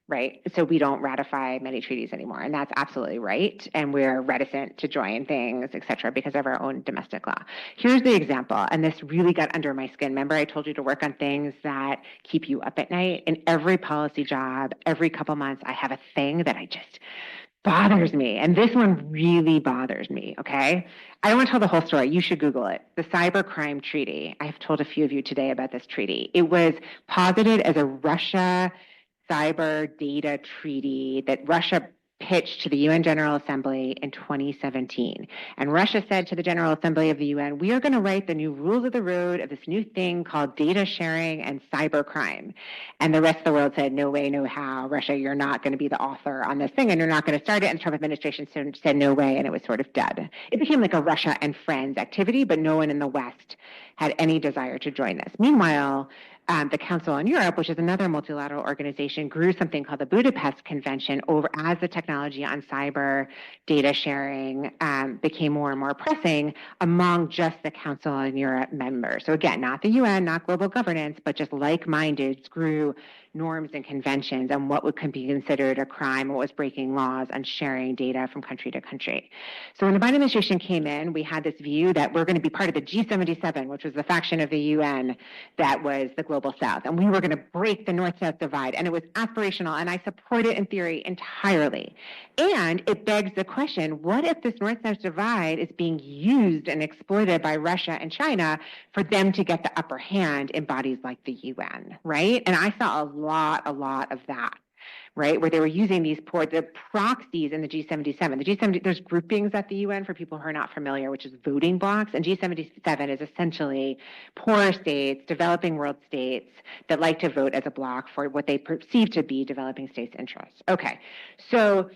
Right. So we don't ratify many treaties anymore. And that's absolutely right. And we're reticent to join things, et cetera, because of our own domestic law. Here's the example. And this really got under my skin. Remember, I told you to work on things that keep you up at night. In every policy job, every couple months, I have a thing that I just bothers me. And this one really bothers me. Okay. I don't want to tell the whole story. You should Google it. The Cybercrime Treaty. I've told a few of you today about this treaty. It was posited as a Russia cyber data treaty that Russia pitched to the UN General Assembly in 2017. And Russia said to the General Assembly of the UN, we are going to write the new rules of the road of this new thing called data sharing and cybercrime. And the rest of the world said, no way, no how. Russia, you're not going to be the author on this thing, and you're not going to start it. And the Trump administration said no way, and it was sort of dead. It became like a Russia and friends activity, but no one in the West had any desire to join this. Meanwhile, the Council on Europe, which is another multilateral organization, grew something called the Budapest Convention over as the technology on cyber data sharing became more and more pressing among just the Council on Europe members. So again, not the UN, not global governance, but just like-minded grew norms and conventions on what could be considered a crime, what was breaking laws, and sharing data from country to country. So when the Biden administration came in, we had this view that we're going to be part of the G77, which was the faction of the UN that was the global South, and we were going to break the North-South divide, and it was aspirational, and I support it in theory entirely. And it begs the question, what if this North-South divide is being used and exploited by Russia and China for them to get the upper hand in bodies like the UN, right? And I saw a lot of that, right? Where they were using the proxies in the G77. The G70, there's groupings at the UN for people who are not familiar, which is voting blocks. And G77 is essentially poor states, developing world states that like to vote as a bloc for what they perceive to be developing states' interests. Okay, so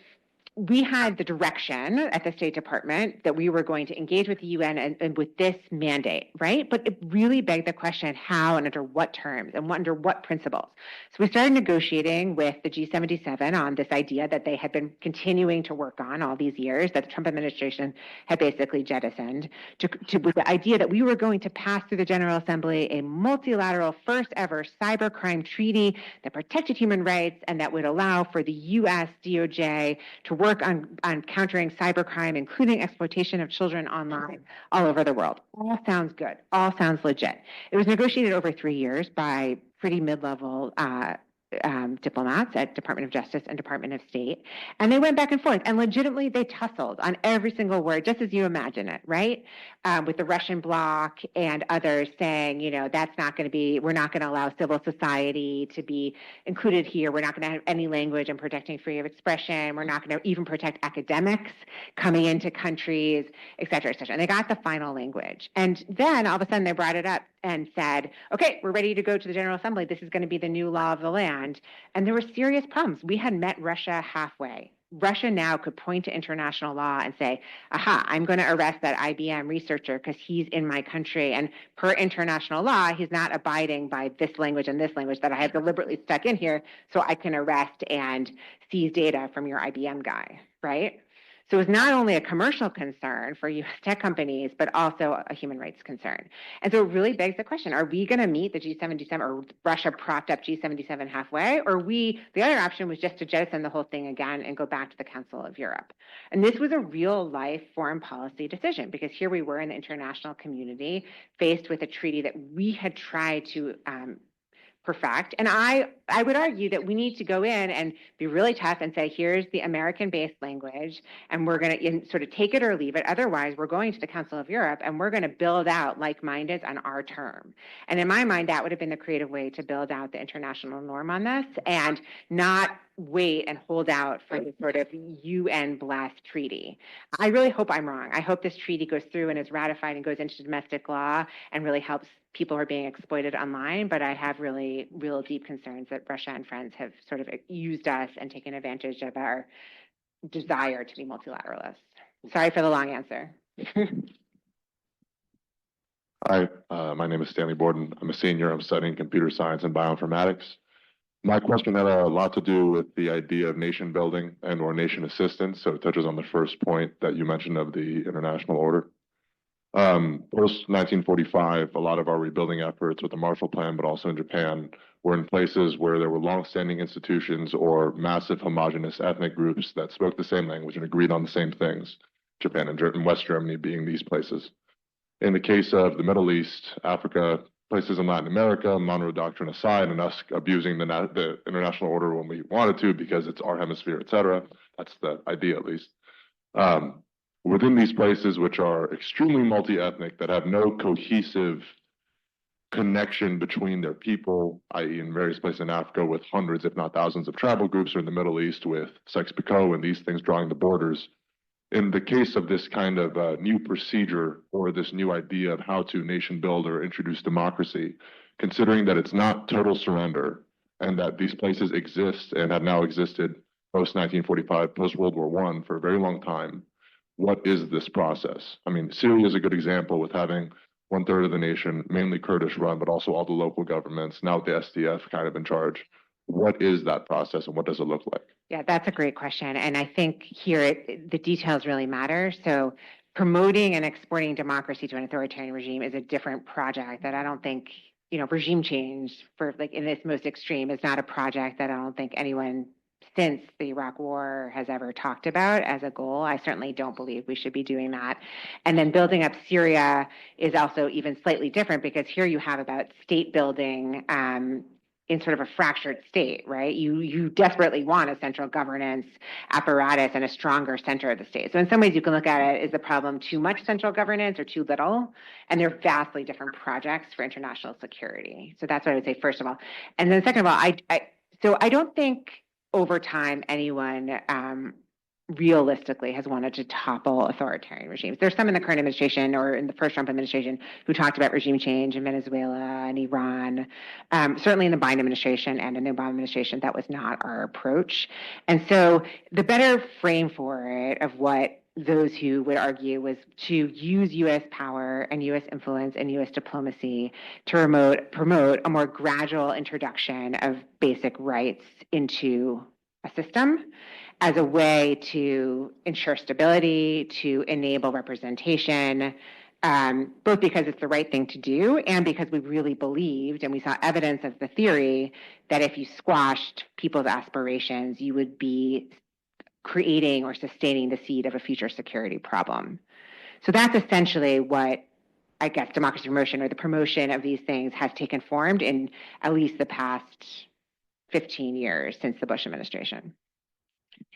we had the direction at the State Department that we were going to engage with the UN and with this mandate, right? But it really begged the question, how and under what terms and under what principles? So we started negotiating with the G77 on this idea that they had been continuing to work on all these years, that the Trump administration had basically jettisoned, with the idea that we were going to pass through the General Assembly a multilateral, first ever cybercrime treaty that protected human rights and that would allow for the US DOJ to work on countering cybercrime, including exploitation of children online all over the world. All sounds good. All sounds legit. It was negotiated over 3 years by pretty mid-level diplomats at Department of Justice and Department of State. And they went back and forth, and legitimately they tussled on every single word, just as you imagine it, right? With the Russian bloc and others saying, you know, that's not going to be, we're not going to allow civil society to be included here. We're not going to have any language in protecting freedom of expression. We're not going to even protect academics coming into countries, et cetera, et cetera. And they got the final language. And then all of a sudden they brought it up and said, okay, we're ready to go to the General Assembly. This is going to be the new law of the land. And there were serious problems. We had met Russia halfway. Russia now could point to international law and say, aha, I'm going to arrest that IBM researcher because he's in my country. And per international law, he's not abiding by this language and this language that I have deliberately stuck in here so I can arrest and seize data from your IBM guy, right? So it was not only a commercial concern for U.S. tech companies, but also a human rights concern. And so it really begs the question, are we going to meet the G77 or Russia propped up G77 halfway? Or the other option was just to jettison the whole thing again and go back to the Council of Europe. And this was a real life foreign policy decision because here we were in the international community faced with a treaty that we had tried to perfect. And I would argue that we need to go in and be really tough and say, here's the American-based language, and we're going to sort of take it or leave it. Otherwise, we're going to the Council of Europe, and we're going to build out like-minded on our term. And in my mind, that would have been the creative way to build out the international norm on this and not wait and hold out for the sort of UN-blessed treaty. I really hope I'm wrong. I hope this treaty goes through and is ratified and goes into domestic law and really helps people who are being exploited online, but I have really real deep concerns that Russia and friends have sort of used us and taken advantage of our desire to be multilateralists. Sorry for the long answer. Hi, my name is Stanley Borden. I'm a senior. I'm studying computer science and bioinformatics. My question had a lot to do with the idea of nation building and or nation assistance. So it touches on the first point that you mentioned of the international order. Post 1945, a lot of our rebuilding efforts with the Marshall Plan, but also in Japan, were in places where there were long-standing institutions or massive homogenous ethnic groups that spoke the same language and agreed on the same things, Japan and West Germany being these places. In the case of the Middle East, Africa, places in Latin America, Monroe Doctrine aside, and us abusing the international order when we wanted to because it's our hemisphere, et cetera, that's the idea at least. Within these places, which are extremely multi-ethnic, that have no cohesive connection between their people, i.e. in various places in Africa with hundreds, if not thousands of tribal groups, or in the Middle East with sex-picot and these things drawing the borders. In the case of this kind of new procedure or this new idea of how to nation build or introduce democracy, considering that it's not total surrender and that these places exist and have now existed post-1945, post-World War I for a very long time, what is this process? I mean, Syria is a good example with having 1/3 of the nation, mainly Kurdish run, but also all the local governments, now with the SDF kind of in charge. What is that process and what does it look like? Yeah, that's a great question. And I think here the details really matter. So promoting and exporting democracy to an authoritarian regime is a different project that I don't think, regime change for like in its most extreme is not a project that I don't think anyone since the Iraq War has ever talked about as a goal. I certainly don't believe we should be doing that. And then building up Syria is also even slightly different because here you have about state building in sort of a fractured state, right? You desperately want a central governance apparatus and a stronger center of the state. So in some ways you can look at it, is the problem too much central governance or too little? And they're vastly different projects for international security. So that's what I would say first of all. And then second of all, I don't think over time anyone realistically has wanted to topple authoritarian regimes. There's some in the current administration or in the first Trump administration who talked about regime change in Venezuela and Iran. Certainly in the Biden administration and in the Obama administration, that was not our approach. And so the better frame for it of what those who would argue was to use U.S. power and U.S. influence and U.S. diplomacy to promote a more gradual introduction of basic rights into a system as a way to ensure stability, to enable representation, both because it's the right thing to do and because we really believed, and we saw evidence of the theory, that if you squashed people's aspirations, you would be creating or sustaining the seed of a future security problem. So that's essentially what, I guess, democracy promotion or the promotion of these things has taken form in at least the past 15 years since the Bush administration.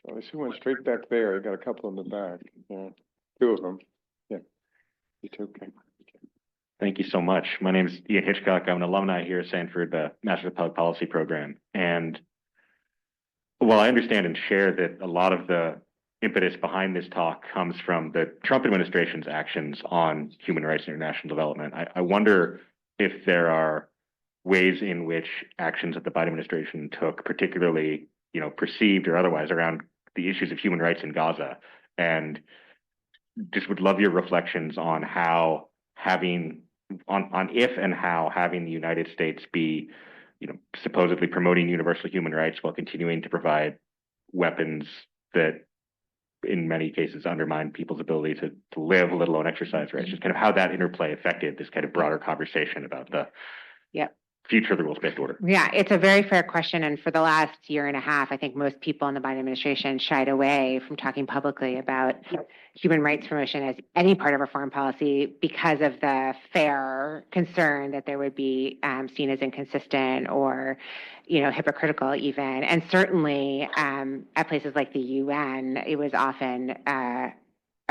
So I see one straight back there. I got a couple in the back. Yeah. Two of them. Yeah. You too. Okay. Thank you so much. My name is Ian Hitchcock. I'm an alumni here at Sanford, Master of Public Policy program. And while I understand and share that a lot of the impetus behind this talk comes from the Trump administration's actions on human rights and international development, I wonder if there are ways in which actions that the Biden administration took, particularly, perceived or otherwise, around the issues of human rights in Gaza. And just would love your reflections on how having the United States be, supposedly promoting universal human rights while continuing to provide weapons that in many cases undermine people's ability to live, let alone exercise rights, just kind of how that interplay affected this kind of broader conversation about the future of the rules-based order. Yeah, it's a very fair question. And for the last year and a half, I think most people in the Biden administration shied away from talking publicly about human rights promotion as any part of our foreign policy because of the fair concern that there would be seen as inconsistent or, hypocritical even. And certainly at places like the UN, it was often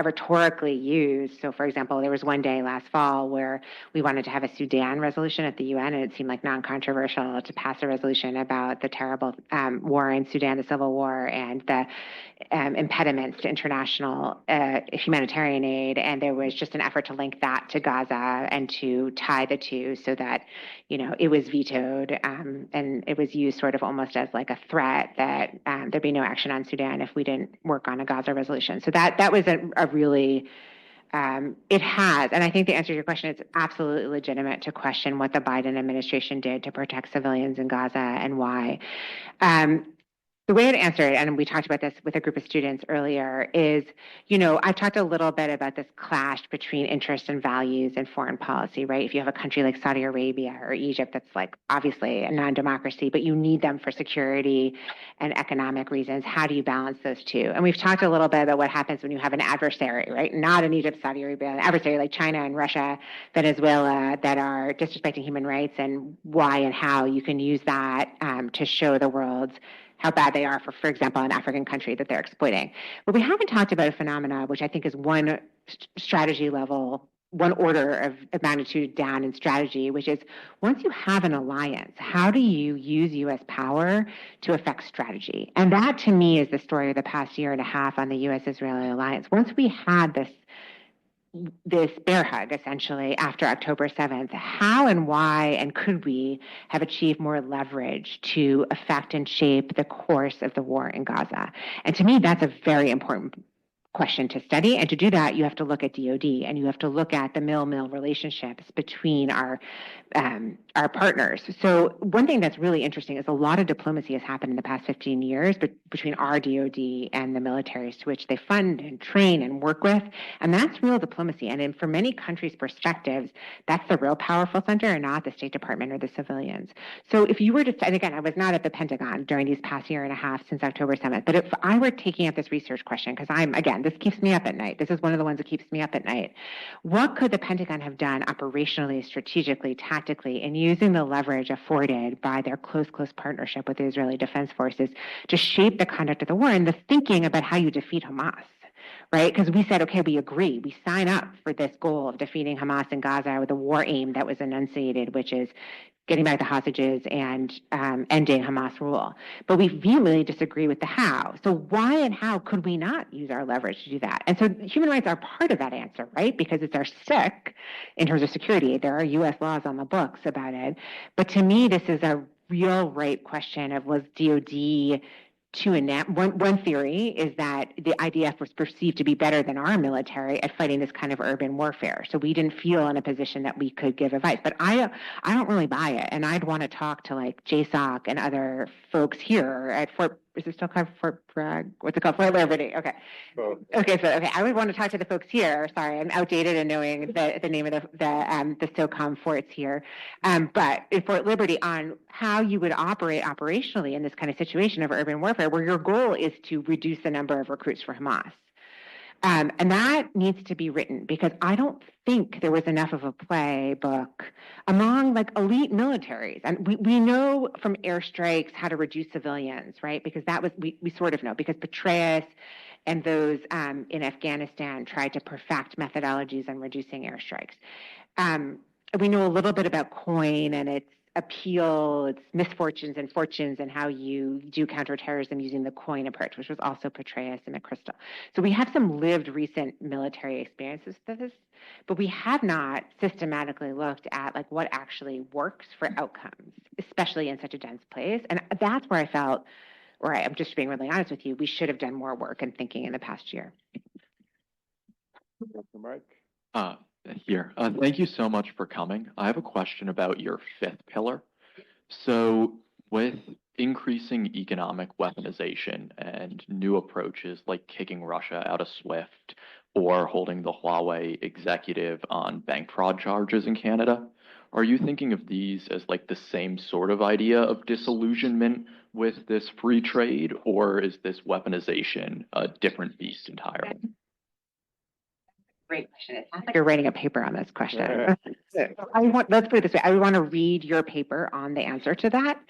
rhetorically used. So, for example, there was one day last fall where we wanted to have a Sudan resolution at the UN, and it seemed like non-controversial to pass a resolution about the terrible war in Sudan, the civil war, and the impediments to international humanitarian aid. And there was just an effort to link that to Gaza and to tie the two so that, it was vetoed and it was used sort of almost as like a threat that there'd be no action on Sudan if we didn't work on a Gaza resolution. So that was a really, it has, and I think the answer to your question, it's absolutely legitimate to question what the Biden administration did to protect civilians in Gaza and why. The way I'd answer it, and we talked about this with a group of students earlier, is, I talked a little bit about this clash between interests and values in foreign policy, right? If you have a country like Saudi Arabia or Egypt that's like obviously a non-democracy, but you need them for security and economic reasons, how do you balance those two? And we've talked a little bit about what happens when you have an adversary, right? Not in Egypt, Saudi Arabia, an adversary like China and Russia, Venezuela, that are disrespecting human rights, and why and how you can use that to show the world how bad they are for example, an African country that they're exploiting. But we haven't talked about a phenomena which I think is one strategy level, one order of magnitude down in strategy, which is once you have an alliance, how do you use U.S. power to affect strategy? And that, to me, is the story of the past year and a half on the U.S.-Israeli alliance. Once we had this bear hug, essentially, after October 7th, how and why and could we have achieved more leverage to affect and shape the course of the war in Gaza? And to me, that's a very important question to study. And to do that, you have to look at DOD and you have to look at the mill-mill relationships between our partners. So one thing that's really interesting is a lot of diplomacy has happened in the past 15 years between our DOD and the militaries to which they fund and train and work with. And that's real diplomacy. And for many countries' perspectives, that's the real powerful center and not the State Department or the civilians. So if you were to, and again, I was not at the Pentagon during these past year and a half since October 7th, but if I were taking up this research question, because this keeps me up at night. This is one of the ones that keeps me up at night. What could the Pentagon have done operationally, strategically, tactically, in using the leverage afforded by their close partnership with the Israeli Defense Forces to shape the conduct of the war and the thinking about how you defeat Hamas? Right? Because we said, okay, we agree. We sign up for this goal of defeating Hamas in Gaza with a war aim that was enunciated, which is getting back the hostages and ending Hamas rule. But we vehemently disagree with the how. So why and how could we not use our leverage to do that? And so human rights are part of that answer, right? Because it's our stick in terms of security. There are U.S. laws on the books about it. But to me, this is a real right question of, was DOD to enact. One theory is that the IDF was perceived to be better than our military at fighting this kind of urban warfare. So we didn't feel in a position that we could give advice. But I don't really buy it. And I'd want to talk to like JSOC and other folks here at is it still called Fort Bragg? What's it called? Fort Liberty. Okay. Okay. I would want to talk to the folks here. Sorry, I'm outdated in knowing the name of the SOCOM forts here. But in Fort Liberty, on how you would operate operationally in this kind of situation of urban warfare, where your goal is to reduce the number of recruits for Hamas. And that needs to be written, because I don't think there was enough of a playbook among like elite militaries. And we know from airstrikes how to reduce civilians, right? Because that was, we sort of know, because Petraeus and those in Afghanistan tried to perfect methodologies on reducing airstrikes. We know a little bit about COIN and its appeal, its misfortunes and fortunes, and how you do counterterrorism using the COIN approach, which was also Petraeus and McChrystal. So we have some lived recent military experiences with this, but we have not systematically looked at like what actually works for outcomes, especially in such a dense place. And that's where I felt, or I'm just being really honest with you, we should have done more work and thinking in the past year. Mike? Here. Thank you so much for coming. I have a question about your fifth pillar. So with increasing economic weaponization and new approaches like kicking Russia out of SWIFT or holding the Huawei executive on bank fraud charges in Canada, are you thinking of these as like the same sort of idea of disillusionment with this free trade, or is this weaponization a different beast entirely? Great question. It sounds like you're writing a paper on this question. Let's put it this way. I want to read your paper on the answer to that.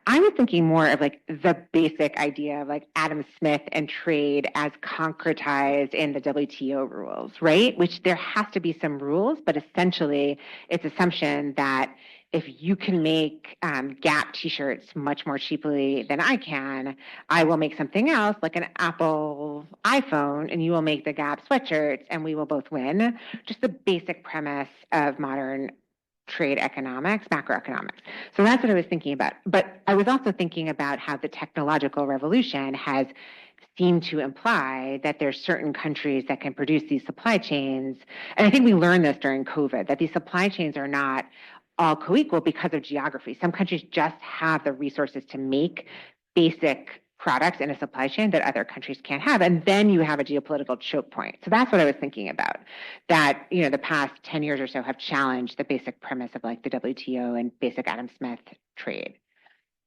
I was thinking more of like the basic idea of like Adam Smith and trade as concretized in the WTO rules, right? Which there has to be some rules, but essentially it's assumption that if you can make Gap t-shirts much more cheaply than I can, I will make something else like an Apple iPhone, and you will make the Gap sweatshirts, and we will both win. Just the basic premise of modern trade economics, macroeconomics. So that's what I was thinking about. But I was also thinking about how the technological revolution has seemed to imply that there's certain countries that can produce these supply chains. And I think we learned this during COVID, that these supply chains are not all co-equal because of geography. Some countries just have the resources to make basic products in a supply chain that other countries can't have. And then you have a geopolitical choke point. So that's what I was thinking about, that, you know, the past 10 years or so have challenged the basic premise of like the WTO and basic Adam Smith trade.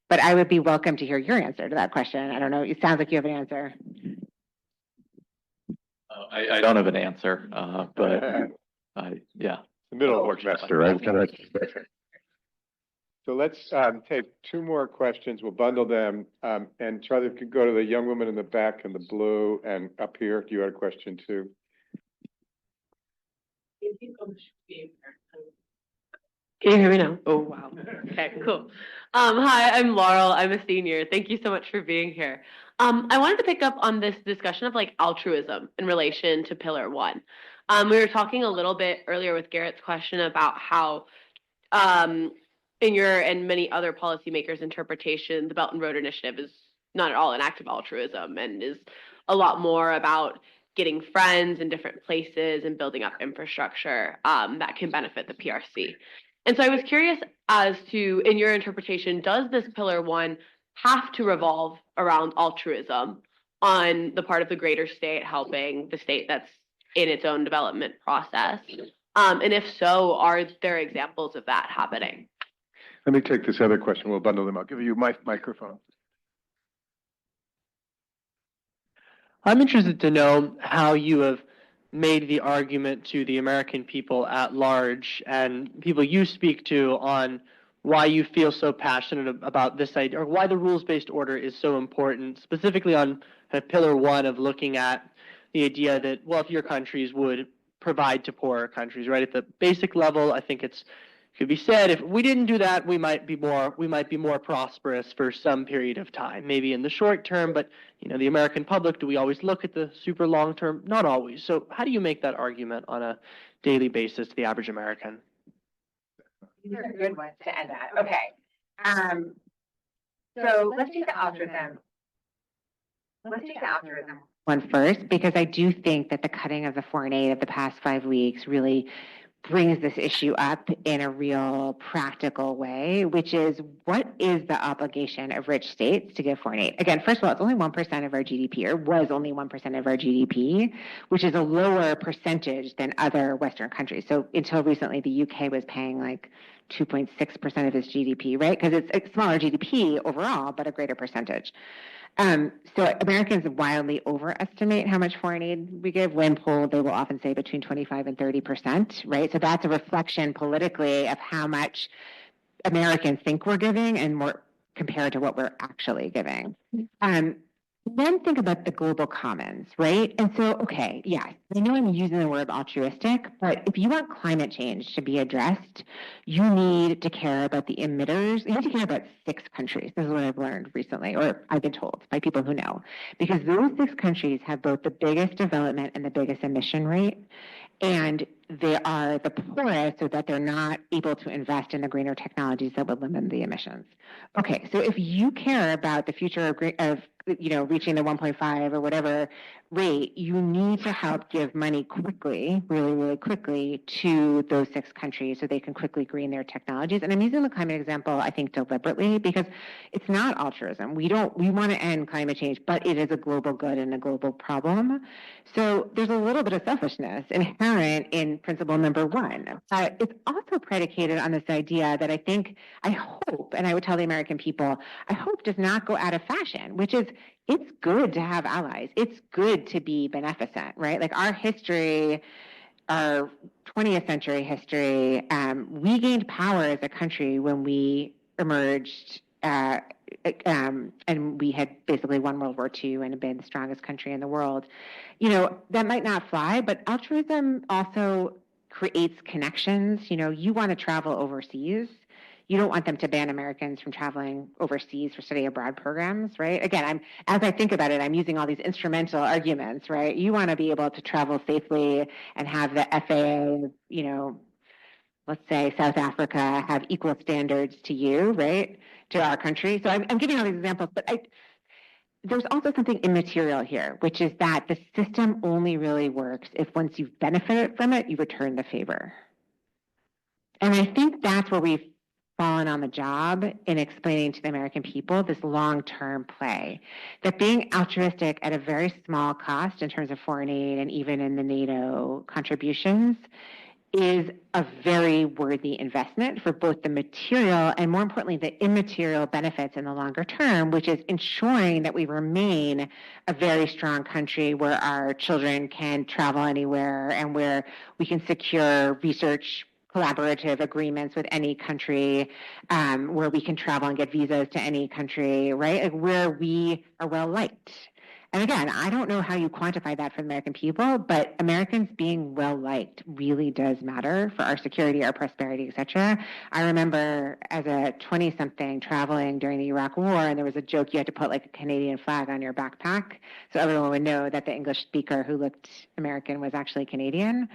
But I would be welcome to hear your answer to that question. I don't know. It sounds like you have an answer. I don't have an answer, but yeah. The middle of the semester, right? So let's take two more questions. We'll bundle them. And Charlie, if you could go to the young woman in the back in the blue and up here. You had a question too. Can you hear me now? Oh, wow. Okay, cool. Hi, I'm Laurel. I'm a senior. Thank you so much for being here. I wanted to pick up on this discussion of like altruism in relation to Pillar 1. We were talking a little bit earlier with Garrett's question about how in your and many other policymakers' interpretation, the Belt and Road Initiative is not at all an act of altruism and is a lot more about getting friends in different places and building up infrastructure that can benefit the PRC. And so I was curious as to, in your interpretation, does this Pillar 1 have to revolve around altruism on the part of the greater state helping the state that's in its own development process? And if so, are there examples of that happening? Let me take this other question. We'll bundle them. I'll give you my microphone. I'm interested to know how you have made the argument to the American people at large and people you speak to on why you feel so passionate about this idea, or why the rules-based order is so important, specifically on Pillar 1 of looking at the idea that wealthier countries would provide to poorer countries, right? At the basic level, I think it's could be said, if we didn't do that, we might be more prosperous for some period of time, maybe in the short term, but the American public, do we always look at the super long term? Not always. So how do you make that argument on a daily basis to the average American? These are good ones to end on. Okay. So let's take the altruism. Let's take the altruism one first, because I do think that the cutting of the foreign aid of the past 5 weeks really brings this issue up in a real practical way, which is, what is the obligation of rich states to give foreign aid? Again, first of all, it's only 1% of our GDP, or was only 1% of our GDP, which is a lower percentage than other Western countries. So until recently, the UK was paying like 2.6% of its GDP, right? Because it's a smaller GDP overall, but a greater percentage. So Americans wildly overestimate how much foreign aid we give. When polled, they will often say between 25 and 30%, right? So that's a reflection politically of how much Americans think we're giving and more compared to what we're actually giving. Then think about the global commons, right? And so, okay, yeah, I know I'm using the word altruistic, but if you want climate change to be addressed, you need to care about the emitters. You need to care about 6 countries. This is what I've learned recently, or I've been told by people who know, because those 6 countries have both the biggest development and the biggest emission rate. And they are the poorest, so that they're not able to invest in the greener technologies that would limit the emissions. Okay, so if you care about the future of reaching the 1.5 or whatever rate, you need to help give money quickly, really, really quickly, to those 6 countries so they can quickly green their technologies. And I'm using the climate example, I think, deliberately, because it's not altruism. We want to end climate change, but it is a global good and a global problem. So there's a little bit of selfishness inherent in principle number 1. It's also predicated on this idea that I hope, and I would tell the American people, I hope does not go out of fashion, which is, it's good to have allies. It's good to be beneficent, right? Like our history, our 20th century history, we gained power as a country when we emerged and we had basically won World War II and been the strongest country in the world. That might not fly, but altruism also creates connections. You want to travel overseas. You don't want them to ban Americans from traveling overseas for study abroad programs, right? Again, as I think about it, I'm using all these instrumental arguments, right? You want to be able to travel safely and have the FAA, let's say South Africa, have equal standards to you, right? To our country. So I'm giving all these examples, but there's also something immaterial here, which is that the system only really works if once you've benefited from it, you return the favor. And I think that's where we've fallen on the job in explaining to the American people this long-term play, that being altruistic at a very small cost in terms of foreign aid and even in the NATO contributions is a very worthy investment for both the material and, more importantly, the immaterial benefits in the longer term, which is ensuring that we remain a very strong country where our children can travel anywhere and where we can secure research collaborative agreements with any country, where we can travel and get visas to any country, right? Like where we are well liked. And again, I don't know how you quantify that for the American people, but Americans being well liked really does matter for our security, our prosperity, et cetera. I remember as a 20-something traveling during the Iraq War, and there was a joke you had to put like a Canadian flag on your backpack so everyone would know that the English speaker who looked American was actually Canadian.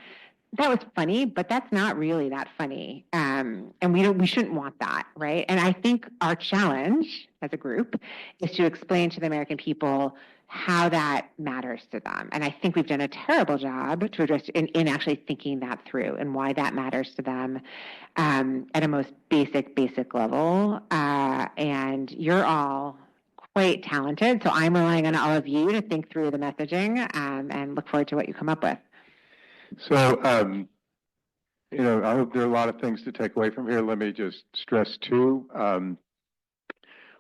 That was funny, but that's not really that funny. And we shouldn't want that, right? And I think our challenge as a group is to explain to the American people how that matters to them. And I think we've done a terrible job to address in actually thinking that through and why that matters to them at a most basic level. And you're all quite talented, so I'm relying on all of you to think through the messaging and look forward to what you come up with. So, I hope there are a lot of things to take away from here. Let me just stress 2.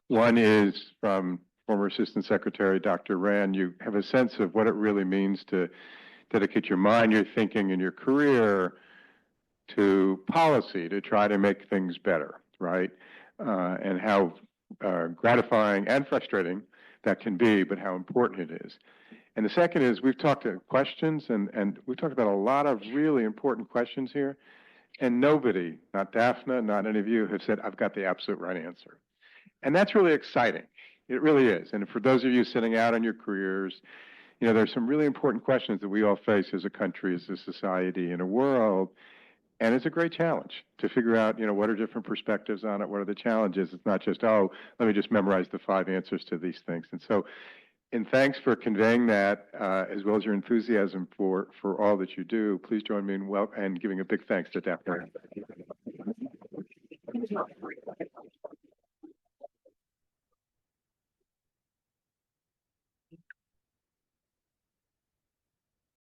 One is from former Assistant Secretary Dr. Rand. You have a sense of what it really means to dedicate your mind, your thinking, and your career to policy to try to make things better, right? And how gratifying and frustrating that can be, but how important it is. And the second is we've talked to questions, and we've talked about a lot of really important questions here. And nobody, not Dafna, not any of you, have said, I've got the absolute right answer. And that's really exciting. It really is. And for those of you sitting out on your careers, you know, there's some really important questions that we all face as a country, as a society, in a world. And it's a great challenge to figure out, you know, what are different perspectives on it? What are the challenges? It's not just, oh, let me just memorize the 5 answers to these things. And so, and thanks for conveying that, as well as your enthusiasm for all that you do. Please join me in and giving a big thanks to Dafna.